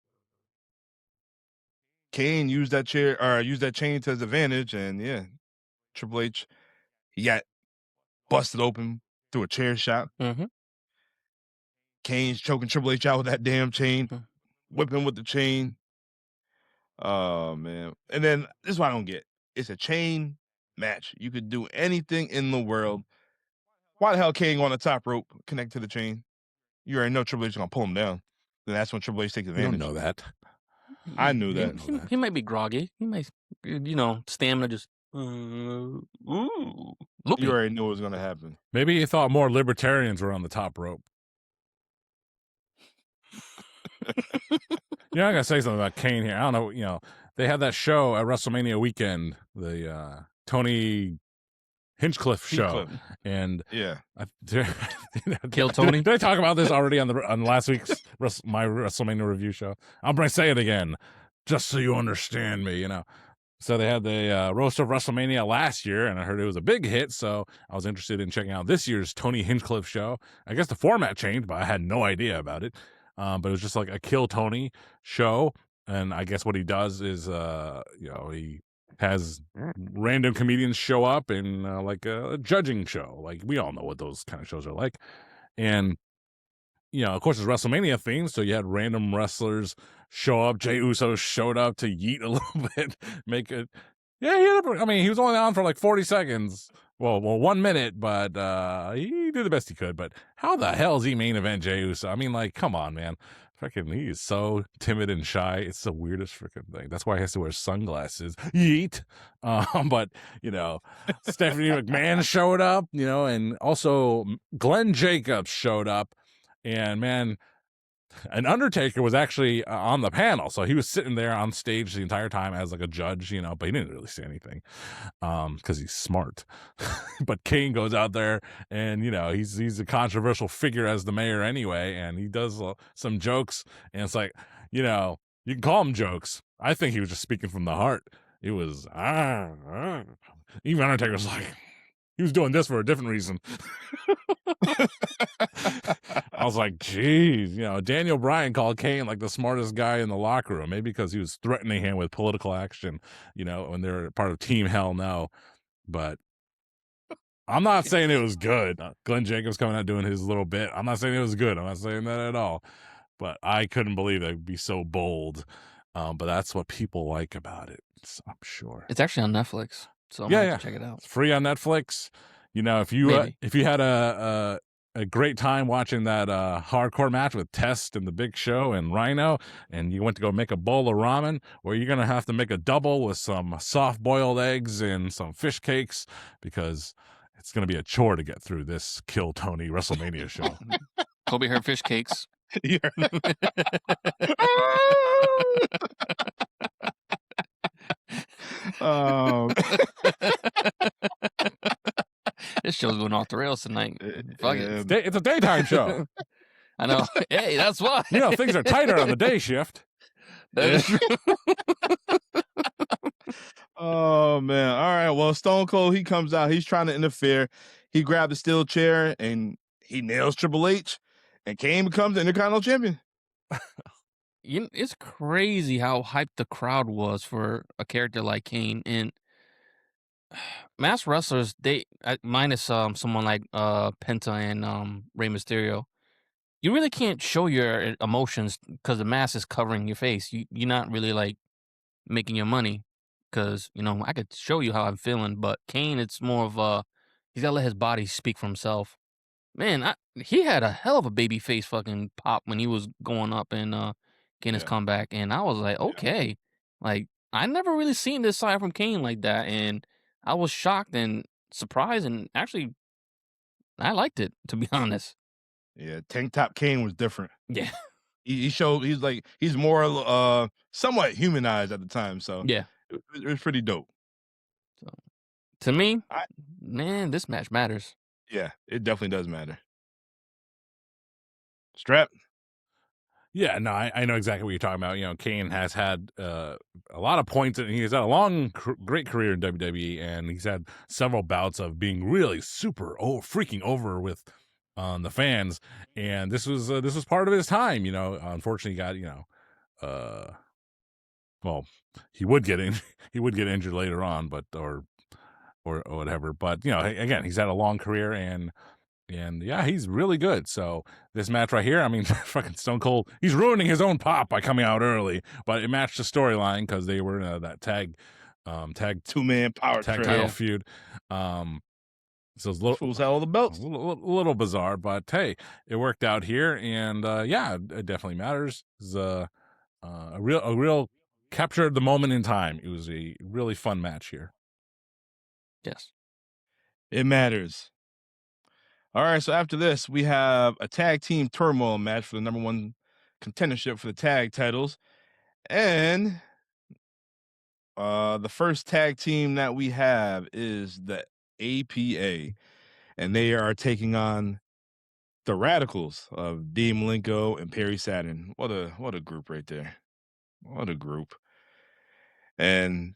Kane used that chain to his advantage. And yeah, Triple H, he got busted open through a chair shot. Mm-hmm. Kane's choking Triple H out with that damn chain, Mhm. whipping with the chain. Oh man! And then this is what I don't get. It's a chain match. You could do anything in the world. Why the hell Kane on the top rope connect to the chain? You already know Triple H is gonna pull him down. Then that's when Triple H takes You advantage. don't know that. I knew He- that. He might be groggy. He might, stamina just. Ooh, loopy. You already knew it was gonna happen. Maybe you thought more libertarians were on the top rope. I gotta say something about Kane here. I don't know. They had that show at WrestleMania weekend, the Tony Hinchcliffe show, and Yeah. Kill Tony? Did I talk about this already on last week's my WrestleMania review show? I'm gonna say it again, just so you understand me. So they had the roast of WrestleMania last year, and I heard it was a big hit. So I was interested in checking out this year's Tony Hinchcliffe show. I guess the format changed, but I had no idea about it. But it was just like a Kill Tony show, and I guess what he does is, he has random comedians show up in like a judging show. Like we all know what those kind of shows are like, and of course it's WrestleMania themed, so you had random wrestlers show up. Jey Uso showed up to yeet a little bit, make it. Yeah, he was only on for like 40 seconds. Well, 1 minute, but he did the best he could. But how the hell is he main event Jey Uso? I mean, like, come on, man. Freaking, he is so timid and shy. It's the weirdest freaking thing. That's why he has to wear sunglasses. Yeet. But, Stephanie McMahon showed up, and also Glenn Jacobs showed up. And, man, an Undertaker was actually on the panel, so he was sitting there on stage the entire time as like a judge, but he didn't really say anything because he's smart. But Kane goes out there, and he's a controversial figure as the mayor anyway, and he does some jokes, and it's like you can call them jokes. I think he was just speaking from the heart. It was even Undertaker's like. He was doing this for a different reason. I was like, geez, Daniel Bryan called Kane like the smartest guy in the locker room, maybe because he was threatening him with political action, when they're part of Team Hell No. But I'm not saying it was good. Glenn Jacobs coming out doing his little bit. I'm not saying it was good. I'm not saying that at all. But I couldn't believe they'd be so bold. But that's what people like about it, I'm sure. It's actually on Netflix. So I'm Yeah, gonna have to check it out. It's free on Netflix. If you Maybe. if you had a a great time watching that hardcore match with Test and the Big Show and Rhyno, and you went to go make a bowl of ramen, or you're gonna have to make a double with some soft boiled eggs and some fish cakes, because it's gonna be a chore to get through this Kill Tony WrestleMania show. Kobe heard fish cakes. Yeah. um, This show's going off the rails tonight. Fuck it. It's a daytime show. I know. Hey, that's why. You know, things are tighter on the day shift. That is true. Oh man! All right. Well, Stone Cold, he comes out. He's trying to interfere. He grabbed the steel chair and he nails Triple H, and Kane becomes the Intercontinental Champion. It's crazy how hyped the crowd was for a character like Kane. And mass wrestlers, they minus someone like Penta and Rey Mysterio, you really can't show your emotions because the mask is covering your face. You're not really like making your money because I could show you how I'm feeling, but Kane, it's more of he's gotta let his body speak for himself. Man, he had a hell of a baby face fucking pop when he was going up and getting his Yeah. comeback, and I was like, okay, like I never really seen this side from Kane like that, and I was shocked and surprised, and actually, I liked it, to be honest. Yeah, Tank Top Kane was different. Yeah, He showed he's more somewhat humanized at the time, so yeah. it was pretty dope. To me, I- man, this match matters. Yeah, it definitely does matter. Strap. Yeah, no, I know exactly what you're talking about. You know, Kane has had a lot of points, and he's had a long, great career in WWE, and he's had several bouts of being really super freaking over with the fans. And this was part of his time. You know, unfortunately, he got well, he would get injured later on, but or whatever. But again, he's had a long career, and yeah, he's really good. So this match right here, I mean, fucking Stone Cold, he's ruining his own pop by coming out early, but it matched the storyline because they were in that tag 2-man power tag trip. title feud. So it's Fools had all the belts. a little bizarre, but hey, it worked out here, and yeah, it definitely matters. It's a real captured the moment in time. It was a really fun match here. Yes. It matters. All right, so after this, we have a tag team turmoil match for the number 1 contendership for the tag titles. And the first tag team that we have is the APA. And they are taking on the Radicals of Dean Malenko and Perry Saturn. What a group right there. What a group. And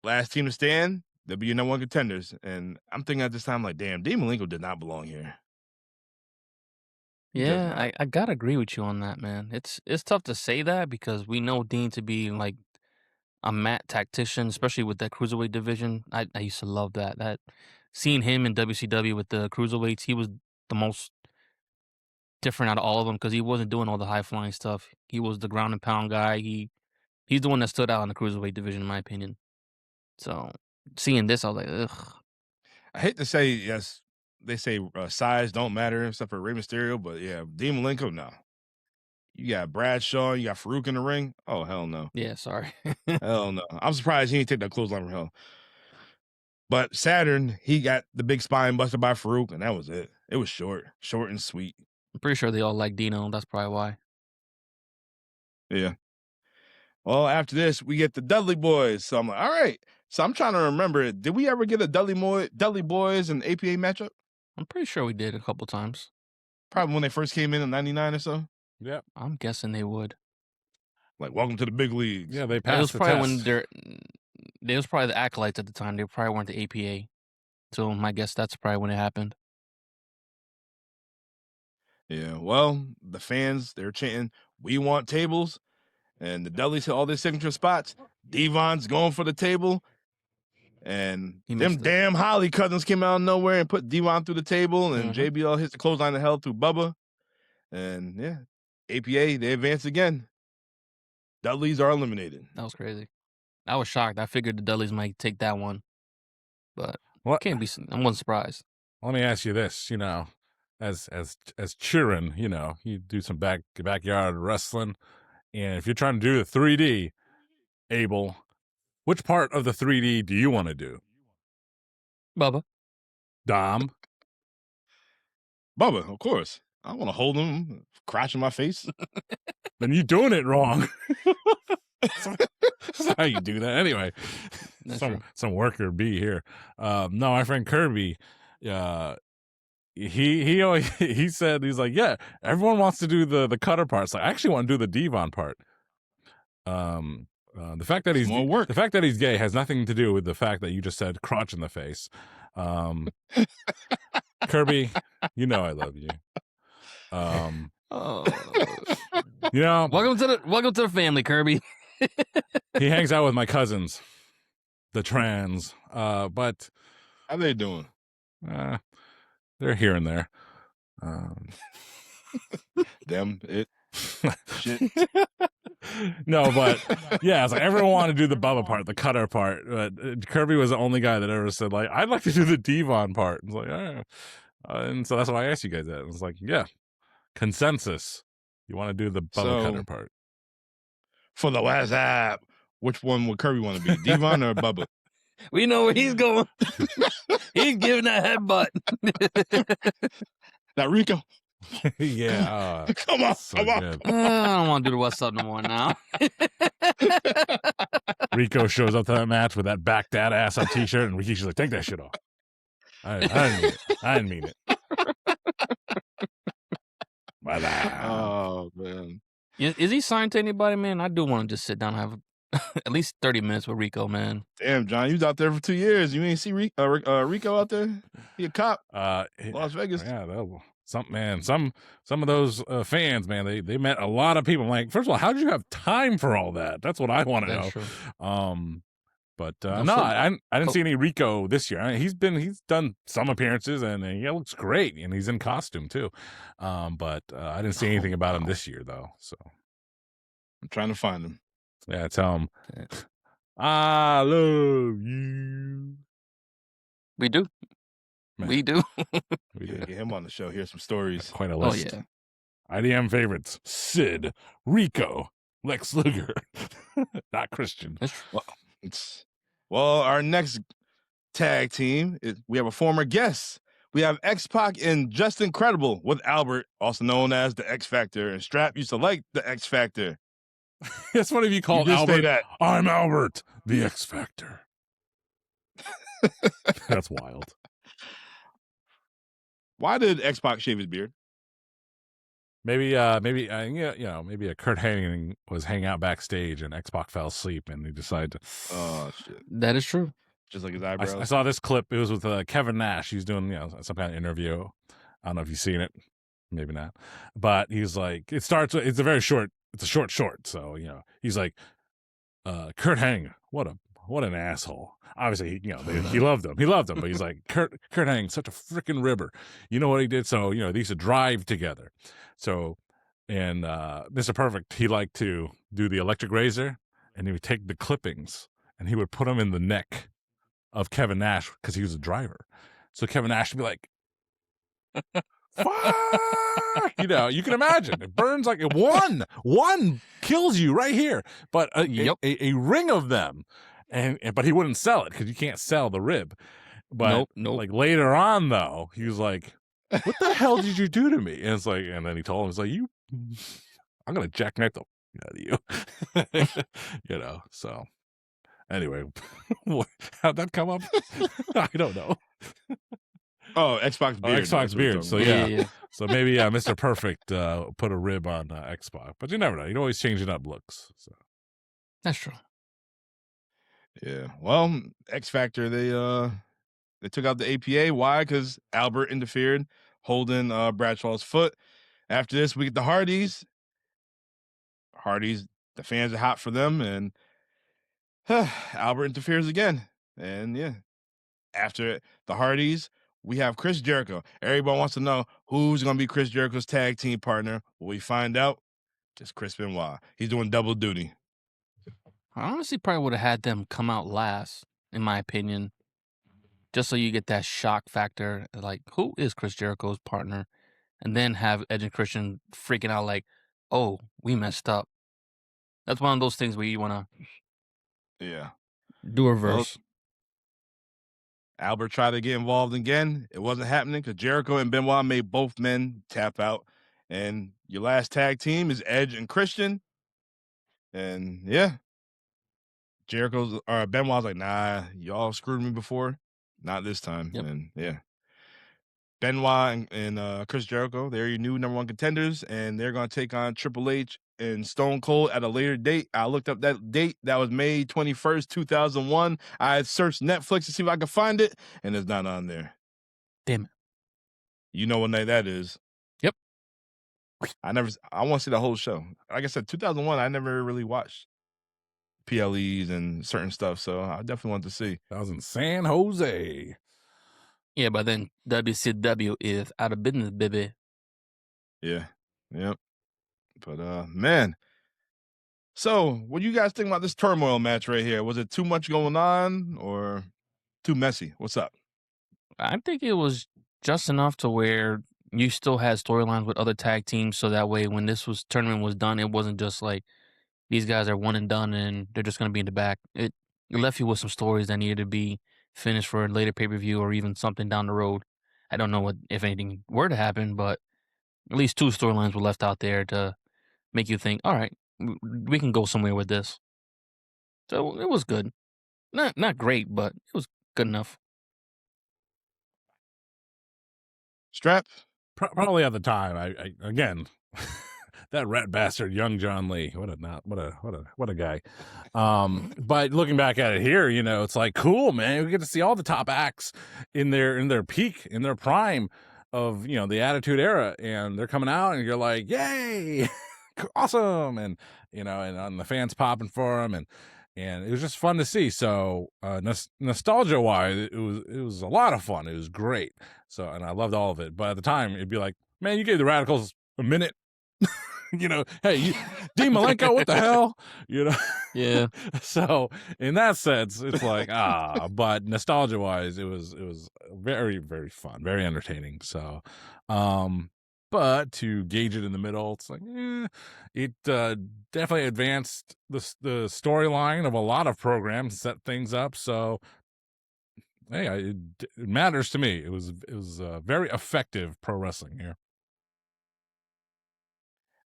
last team to stand, they'll be your number 1 contenders. And I'm thinking at this time, like, damn, Dean Malenko did not belong here. He does Yeah, not. I gotta agree with you on that, man. It's tough to say that because we know Dean to be like a mat tactician, especially with that cruiserweight division. I used to love that. That seeing him in WCW with the cruiserweights, he was the most different out of all of them because he wasn't doing all the high flying stuff. He was the ground and pound guy. He's the one that stood out in the cruiserweight division, in my opinion. So seeing this, I was like, ugh. I hate to say, yes, they say size don't matter except for Rey Mysterio, but yeah, Dean Malenko, no. You got Bradshaw, you got Farouk in the ring. Oh, hell no. Yeah, sorry. Hell no. I'm surprised he didn't take that clothesline from hell. But Saturn, he got the big spine busted by Farouk, and that was it. It was short and sweet. I'm pretty sure they all like Dino. That's probably why. Yeah. Well, after this, we get the Dudley Boys. So I'm like, all right. So I'm trying to remember, did we ever get a Dudley Boys and APA matchup? I'm pretty sure we did a couple times. Probably when they first came in '99 or so. Yep. I'm guessing they would. Like, welcome to the big leagues. Yeah, they It passed was the probably test. they was probably the acolytes at the time. They probably weren't the APA. So I guess that's probably when it happened. Yeah, well, the fans, they're chanting, we want tables. And the Dudleys hit all their signature spots. Devon's going for the table. And He them missed it. damn Holly cousins came out of nowhere and put Devon through the table. And Mhm. JBL hits the clothesline to hell through Bubba. And yeah, APA, they advance again. Dudleys are eliminated. That was crazy. I was shocked. I figured the Dudleys might take that one. But What? I wasn't surprised. Let me ask you this, as cheering, you know, you do some backyard wrestling, and if you're trying to do the 3D, Abel, which part of the 3D do you want to do? Bubba. Dom. Bubba, of course. I want to hold him, crotch in my face. Then you're doing it wrong. That's how you do that. Anyway, some worker bee here. No, my friend Kirby, he always, he said, he's like, yeah, everyone wants to do the cutter parts. Like, I actually want to do the Devon part. The fact that the fact that he's gay has nothing to do with the fact that you just said crotch in the face. Kirby, you know I love you. You know, welcome to the family, Kirby. He hangs out with my cousins, the trans. But how they doing? They're here and there. Them, it, shit. No, but yeah, it's like everyone wanted to do the Bubba part, the cutter part. But Kirby was the only guy that ever said, like, I'd like to do the Devon part. It's like, and so that's why I asked you guys that. It's like, yeah, consensus. You want to do the Bubba cutter part. For the last app, which one would Kirby want to be, Devon or Bubba? We know where he's going. He's giving that headbutt. Now, Rico. Yeah. Come on. So come on. good. I don't want to do the West Side no more now. Rico shows up to that match with that back that ass up t-shirt, and Rikishi's like, take that shit off. I didn't mean it. Oh, man. Is he signed to anybody, man? I do want to just sit down and have at least 30 minutes with Rico, man. Damn, John, you was out there for 2 years. You ain't see Rico out there? He a cop. Las Vegas. Yeah, some of those fans, man, they met a lot of people. I'm like, first of all, how did you have time for all that? That's what I want to know. True. But I didn't see any Rico this year. I mean, he's done some appearances, and he looks great, and he's in costume too. But I didn't see anything about him this year, though. So I'm trying to find him. Yeah, tell him I love you. We do. Man. We do. We Yeah, did. get him on the show. Here's some stories. Quite a Oh, list. yeah. IDM favorites: Sid, Rico, Lex Luger, not Christian. Well, our next tag team we have a former guest. We have X-Pac and Just Incredible with Albert, also known as the X Factor. And Strap used to like the X Factor. That's what if you call You did say Albert. that. I'm Albert, the X Factor. That's wild. Why did X-Pac shave his beard? Maybe a Kurt Hennig was hanging out backstage and X-Pac fell asleep and he decided to. Oh shit! That is true. Just like his eyebrows. I saw this clip. It was with Kevin Nash. He's doing some kind of interview. I don't know if you've seen it. Maybe not. But he's like, it's a very short. It's a short. So he's like, Kurt Hennig, what an asshole. Obviously, he loved him. He loved him, but he's like, Kurt Hennig, such a freaking ribber. You know what he did? So they used to drive together. So, and Mr. Perfect, he liked to do the electric razor, and he would take the clippings and he would put them in the neck of Kevin Nash because he was a driver. So Kevin Nash would be like, fuck! You can imagine. It burns like one kills you right here, but a ring of them, but he wouldn't sell it because you can't sell the rib. But nope. Like later on, though, he was like, "What the hell did you do to me?" And it's like, and then he told him, "It's like I'm gonna jackknife the out of you," So anyway, how'd that come up? I don't know. Oh, X-Pac's beard. X-Pac's beard. So Yeah. So maybe Mr. Perfect put a rib on X-Pac, but you never know. You can always changing up looks. So That's true. Yeah. Well, X Factor, they took out the APA. Why? Because Albert interfered, holding Bradshaw's foot. After this, we get the Hardys. The fans are hot for them, and Albert interferes again. And yeah, after the Hardys, we have Chris Jericho. Everybody wants to know who's going to be Chris Jericho's tag team partner. When we find out, it's Chris Benoit. He's doing double duty. I honestly probably would have had them come out last, in my opinion, just so you get that shock factor. Like, who is Chris Jericho's partner? and then have Edge and Christian freaking out like, "Oh, we messed up." That's one of those things where you want Yeah. to do reverse. Albert tried to get involved again. It wasn't happening because Jericho and Benoit made both men tap out. And your last tag team is Edge and Christian. And yeah, Benoit's like, nah, y'all screwed me before. Not this time. Yep. And yeah. Benoit and Chris Jericho, they're your new number one contenders, and they're going to take on Triple H and Stone Cold at a later date. I looked up that date. That was May 21st, 2001. I searched Netflix to see if I could find it, and it's not on there. Damn it. You know what night that is. Yep. I want to see the whole show. Like I said, 2001, I never really watched PLEs and certain stuff, so I definitely want to see. That was in San Jose. Yeah, but then WCW is out of business, baby. Yeah. Yep. But man. So, what do you guys think about this turmoil match right here? Was it too much going on or too messy? What's up? I think it was just enough to where you still had storylines with other tag teams, so that way when tournament was done, it wasn't just like these guys are one and done and they're just going to be in the back. It left you with some stories that needed to be finished for a later pay-per-view or even something down the road. I don't know if anything were to happen, but at least 2 storylines were left out there to make you think, all right, we can go somewhere with this. So it was good. Not great, but it was good enough. Strap? Probably at the time. I again, that rat bastard, young John Lee. What a guy. But looking back at it here, it's like cool, man. We get to see all the top acts in their peak, in their prime of the Attitude Era, and they're coming out, and you're like, yay, awesome, and and the fans popping for them, and it was just fun to see. So nostalgia wise, it was a lot of fun. It was great. So, and I loved all of it. But at the time, it'd be like, man, you gave the Radicals a minute. Hey, Dean Malenko, what the hell? Yeah. So in that sense, it's like but nostalgia wise, it was very, very fun, very entertaining. So, but to gauge it in the middle, it's like it definitely advanced the storyline of a lot of programs, set things up. So hey, it matters to me. It was very effective pro wrestling here.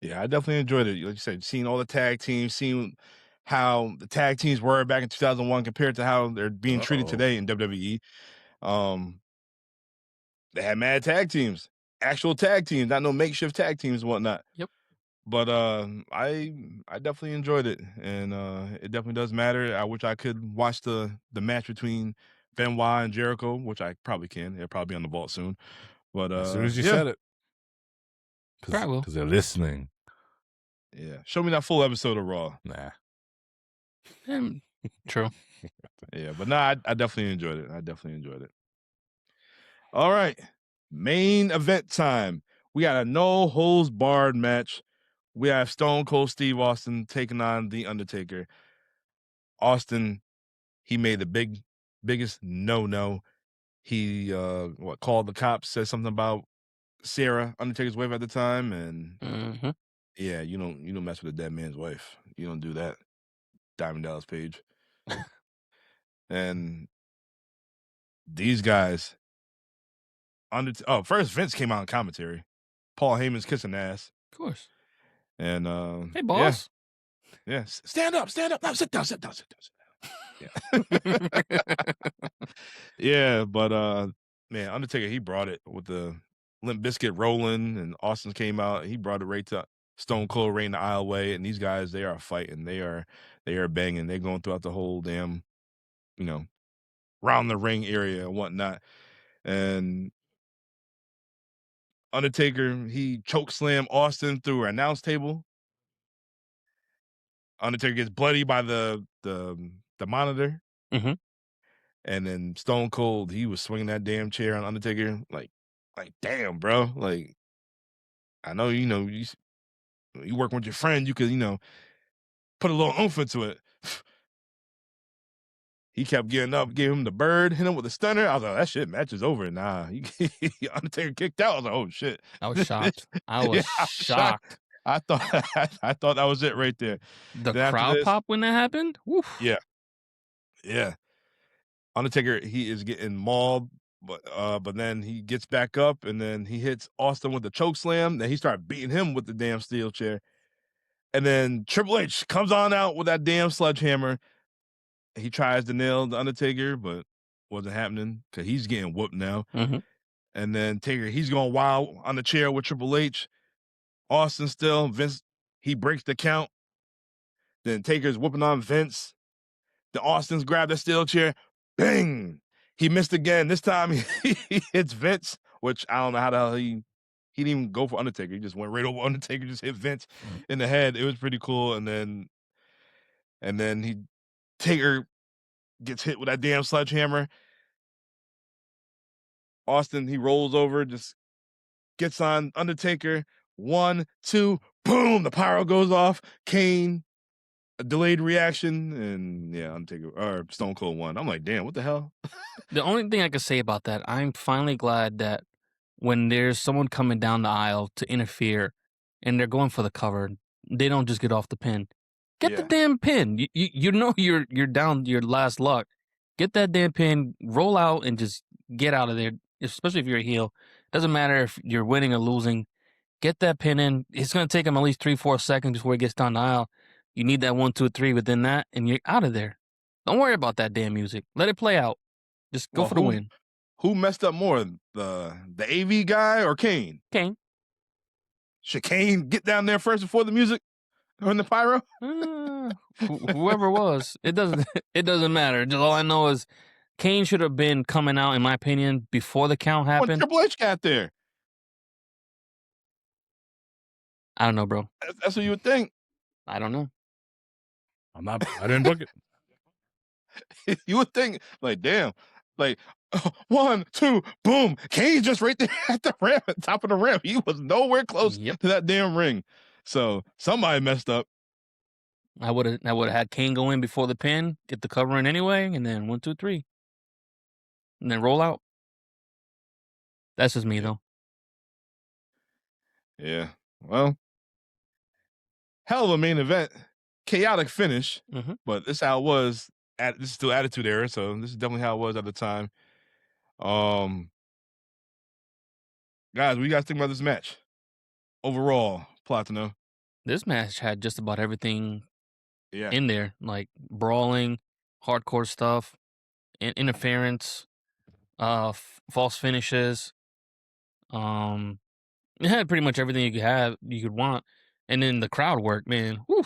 Yeah, I definitely enjoyed it. Like you said, seeing all the tag teams, seeing how the tag teams were back in 2001 compared to how they're being treated today in WWE. They had mad tag teams, actual tag teams, not no makeshift tag teams and whatnot. Yep. But I definitely enjoyed it, and it definitely does matter. I wish I could watch the match between Benoit and Jericho, which I probably can. It'll probably be on the vault soon. But As soon as you said it, because they're listening. Yeah, show me that full episode of Raw. Nah. True. Yeah, but nah, I definitely enjoyed it. I definitely enjoyed it. All right, main event time. We got a no holds barred match. We have Stone Cold Steve Austin taking on the Undertaker. Austin, he made the biggest no. He called the cops, said something about Sarah, Undertaker's wife at the time, and yeah, you don't mess with a dead man's wife. You don't do that. Diamond Dallas Page. And these guys first Vince came out in commentary. Paul Heyman's kissing ass. Of course. And hey, boss. Yeah. Stand up. No, sit down. Yeah. Yeah, but man, Undertaker, he brought it with the Limp Bizkit rolling, and Austin came out. He brought it right to Stone Cold right in the aisleway, and these guys, they are fighting. They are banging. They're going throughout the whole damn, around the ring area and whatnot. And Undertaker, he choke slammed Austin through an announce table. Undertaker gets bloody by the monitor. Mm-hmm. And then Stone Cold, he was swinging that damn chair on Undertaker. Like damn, bro. Like, I know, you working with your friend, you could, put a little oomph into it. He kept getting up, gave him the bird, hit him with the stunner. I was like, that shit, match is over. Nah, Undertaker kicked out. I was like, oh shit. I was shocked. I was shocked. I thought I thought that was it right there. The Then after crowd this, pop when that happened. Woof. yeah. Undertaker, he is getting mauled, but then he gets back up and then he hits Austin with the choke slam. Then he started beating him with the damn steel chair. And then Triple H comes on out with that damn sledgehammer. He tries to nail the Undertaker, but wasn't happening because he's getting whooped now. Mm-hmm. And then Taker, he's going wild on the chair with Triple H. Austin still, Vince, he breaks the count. Then Taker's whooping on Vince. The Austin's grabbed the steel chair. Bang! He missed again. This time he hits Vince, which I don't know how the hell he didn't even go for Undertaker. He just went right over Undertaker, just hit Vince in the head. It was pretty cool. And then Taker gets hit with that damn sledgehammer. Austin, he rolls over, just gets on Undertaker. 1, 2, boom! The pyro goes off. Kane, a delayed reaction, and yeah, Undertaker or Stone Cold won. I'm like, damn, what the hell? The only thing I can say about that, I'm finally glad that when there's someone coming down the aisle to interfere and they're going for the cover, they don't just get off the pin. Get the Yeah. damn pin. You know you're down your last luck. Get that damn pin, roll out, and just get out of there. Especially if you're a heel. Doesn't matter if you're winning or losing. Get that pin in. It's gonna take him at least 3-4 seconds before he gets down the aisle. You need that 1, 2, 3 within that, and you're out of there. Don't worry about that damn music. Let it play out. Just go Well, for the win. Who messed up more, the AV guy or Kane? Kane. Should Kane get down there first before the music or in the pyro? Whoever it was, it doesn't matter. Just all I know is Kane should have been coming out, in my opinion, before the count When happened. Triple H got there, I don't know, bro. that's what you would think. I don't know. I didn't book it. You would think, like, damn, like 1, 2, boom. Kane's just right there at the ramp, at top of the ramp. He was nowhere close Yep. to that damn ring. So somebody messed up. I would have had Kane go in before the pin, get the cover in anyway, and then 1, 2, 3, and then roll out. That's just me, though. Yeah. Well, hell of a main event. Chaotic finish, Mhm. but this is how it was. This is still Attitude Era, so this is definitely how it was at the time. Guys, what do you guys think about this match? Overall, Platano. This match had just about everything Yeah. in there, like brawling, hardcore stuff, interference, false finishes. It had pretty much everything you could want, and then the crowd work, man. Whew.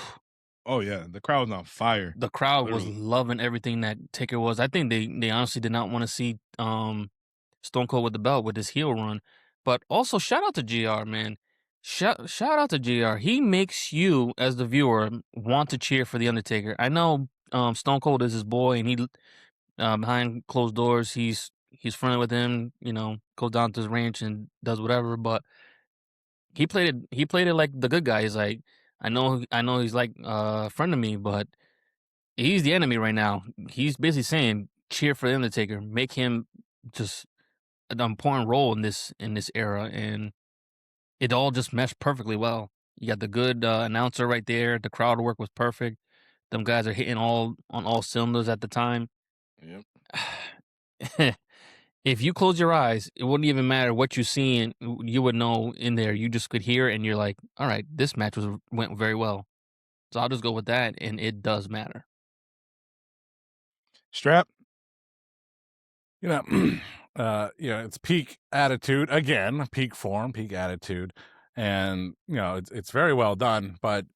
Oh yeah, the crowd was on fire. The crowd was Literally. loving everything that Taker was. I think they honestly did not want to see Stone Cold with the belt with his heel run. But also shout out to GR, man. Shout out to GR. He makes you as the viewer want to cheer for the Undertaker. I know Stone Cold is his boy, and he behind closed doors he's friendly with him. You know, goes down to his ranch and does whatever. But he played it like the good guy. He's like, I know he's like a friend of me, but he's the enemy right now. He's basically saying, cheer for the Undertaker, make him just an important role in this era, and it all just meshed perfectly well. You got the good announcer right there. The crowd work was perfect. Them guys are hitting on all cylinders at the time. Yep. If you close your eyes, it wouldn't even matter what you seeing. You would know in there. You just could hear it, and you're like, all right, this match went very well. So I'll just go with that, and it does matter. Strap. You know, it's peak attitude again, peak form, peak attitude, and it's very well done. But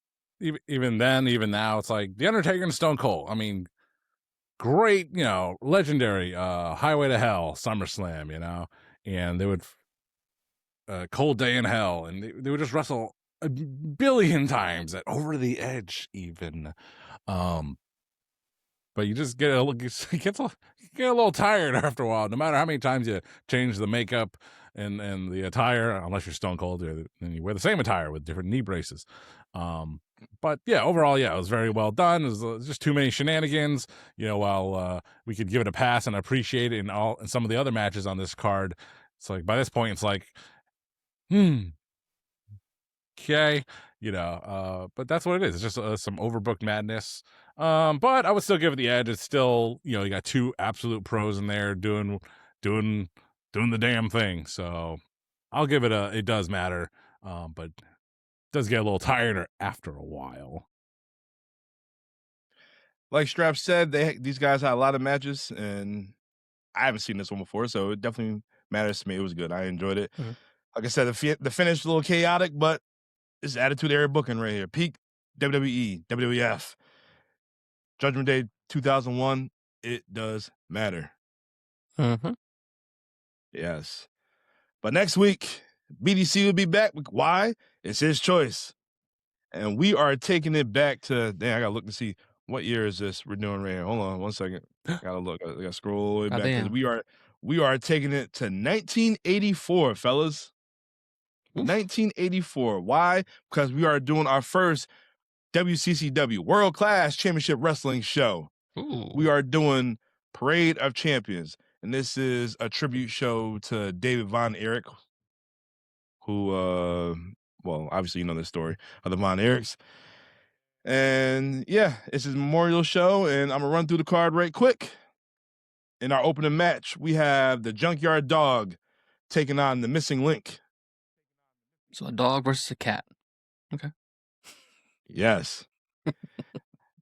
even then, even now, it's like the Undertaker and Stone Cold. I mean, great, legendary Highway to Hell SummerSlam, and they would Cold Day in Hell, and they would just wrestle a billion times at Over the Edge, even. But you just get a little tired after a while. No matter how many times you change the makeup and the attire, unless you're Stone Cold, then you wear the same attire with different knee braces. But yeah, overall, yeah, it was very well done. It was just too many shenanigans. While we could give it a pass and appreciate it in some of the other matches on this card, it's like by this point, it's like, okay, but that's what it is. It's just some overbooked madness. But I would still give it the edge. It's still, you got two absolute pros in there doing the damn thing. So I'll give it it does matter. But it does get a little tired after a while. Like Strap said, these guys had a lot of matches, and I haven't seen this one before, so it definitely matters to me. It was good. I enjoyed it. Mm-hmm. Like I said, the finish was a little chaotic, but it's Attitude Era booking right here. Peak WWE, WWF. Judgment Day 2001, it does matter. Mm-hmm. Yes. But next week, BDC will be back. Why? It's his choice. And we are taking it back to, I got to look to see what year is this we're doing right here. Hold on 1 second. Got to look. I got to scroll all the way back. Because we are taking it to 1984, fellas. Oof. 1984. Why? Because we are doing our first WCCW, World Class Championship Wrestling show. Ooh. We are doing Parade of Champions. And this is a tribute show to David Von Erich, who, obviously you know the story of the Von Erichs. And yeah, it's his memorial show, and I'm going to run through the card right quick. In our opening match, we have the Junkyard Dog taking on the Missing Link. So a dog versus a cat. Okay. Yes.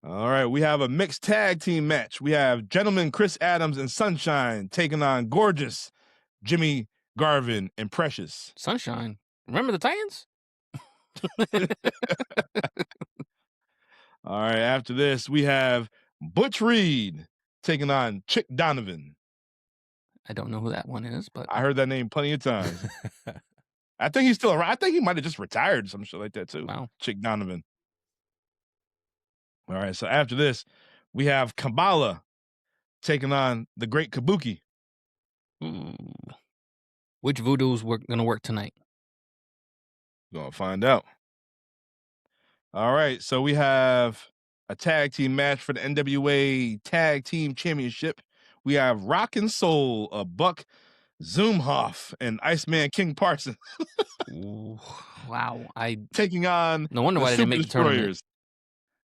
All right, we have a mixed tag team match. We have Gentleman Chris Adams and Sunshine taking on Gorgeous Jimmy Garvin and Precious. Sunshine. Remember the Titans? All right, after this, we have Butch Reed taking on Chick Donovan. I don't know who that one is, but I heard that name plenty of times. I think he's still around. I think he might have just retired, some shit like that too. Wow. Chick Donovan. All right, so after this, we have Kabbalah taking on the Great Kabuki. Ooh. Which voodoo's going to work tonight? Gonna find out. All right, so we have a tag team match for the NWA Tag Team Championship. We have Rock and Soul, Buck Zumhoff, and Iceman King Parsons. Ooh, wow. Taking on no wonder why they didn't make the tournament.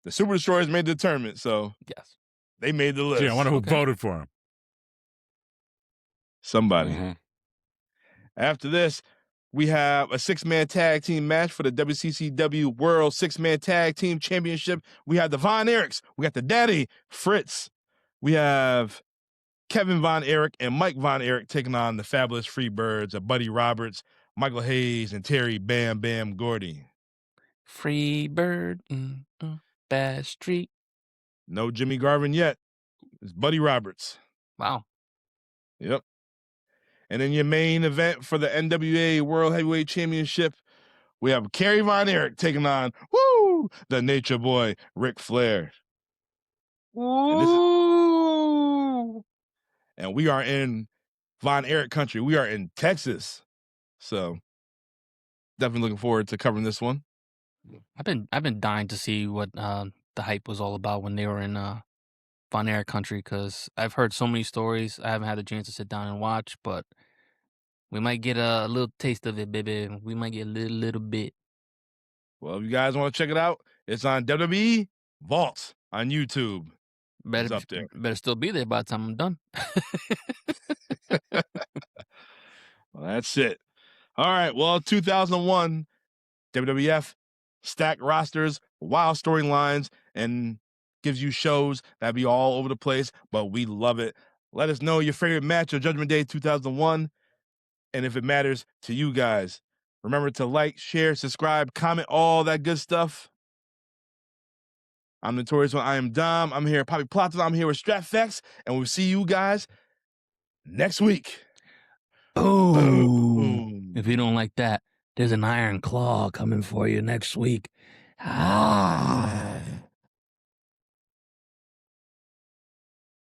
The Super Destroyers made the tournament, so yes, they made the list. Gee, I wonder who voted for him. Somebody. Mm-hmm. After this, we have a 6-man tag team match for the WCCW World 6-man Tag Team Championship. We have the Von Erichs. We got the Daddy Fritz. We have Kevin Von Erich and Mike Von Erich taking on the Fabulous Freebirds of Buddy Roberts, Michael Hayes, and Terry Bam Bam Gordy. Freebird, Bad Street. No Jimmy Garvin yet. It's Buddy Roberts. Wow. Yep. And then your main event for the NWA World Heavyweight Championship, we have Kerry Von Erich taking on, the Nature Boy, Ric Flair. And we are in Von Erich country. We are in Texas. So definitely looking forward to covering this one. I've been dying to see what the hype was all about when they were in Von Erich country, because I've heard so many stories. I haven't had a chance to sit down and watch, but we might get a little taste of it, baby. We might get a little bit. Well, if you guys want to check it out, it's on WWE Vault on YouTube. It's up there. Better still be there by the time I'm done. Well, that's it. All right. Well, 2001 WWF stacked rosters, wild storylines, and gives you shows that be all over the place, but we love it. Let us know your favorite match of Judgment Day 2001, and if it matters to you guys. Remember to like, share, subscribe, comment, all that good stuff. I'm Notorious One. I am Dom. I'm here, Poppy Platano. I'm here with Stratfax, and we'll see you guys next week. Boom. If you don't like that, there's an iron claw coming for you next week. Ah.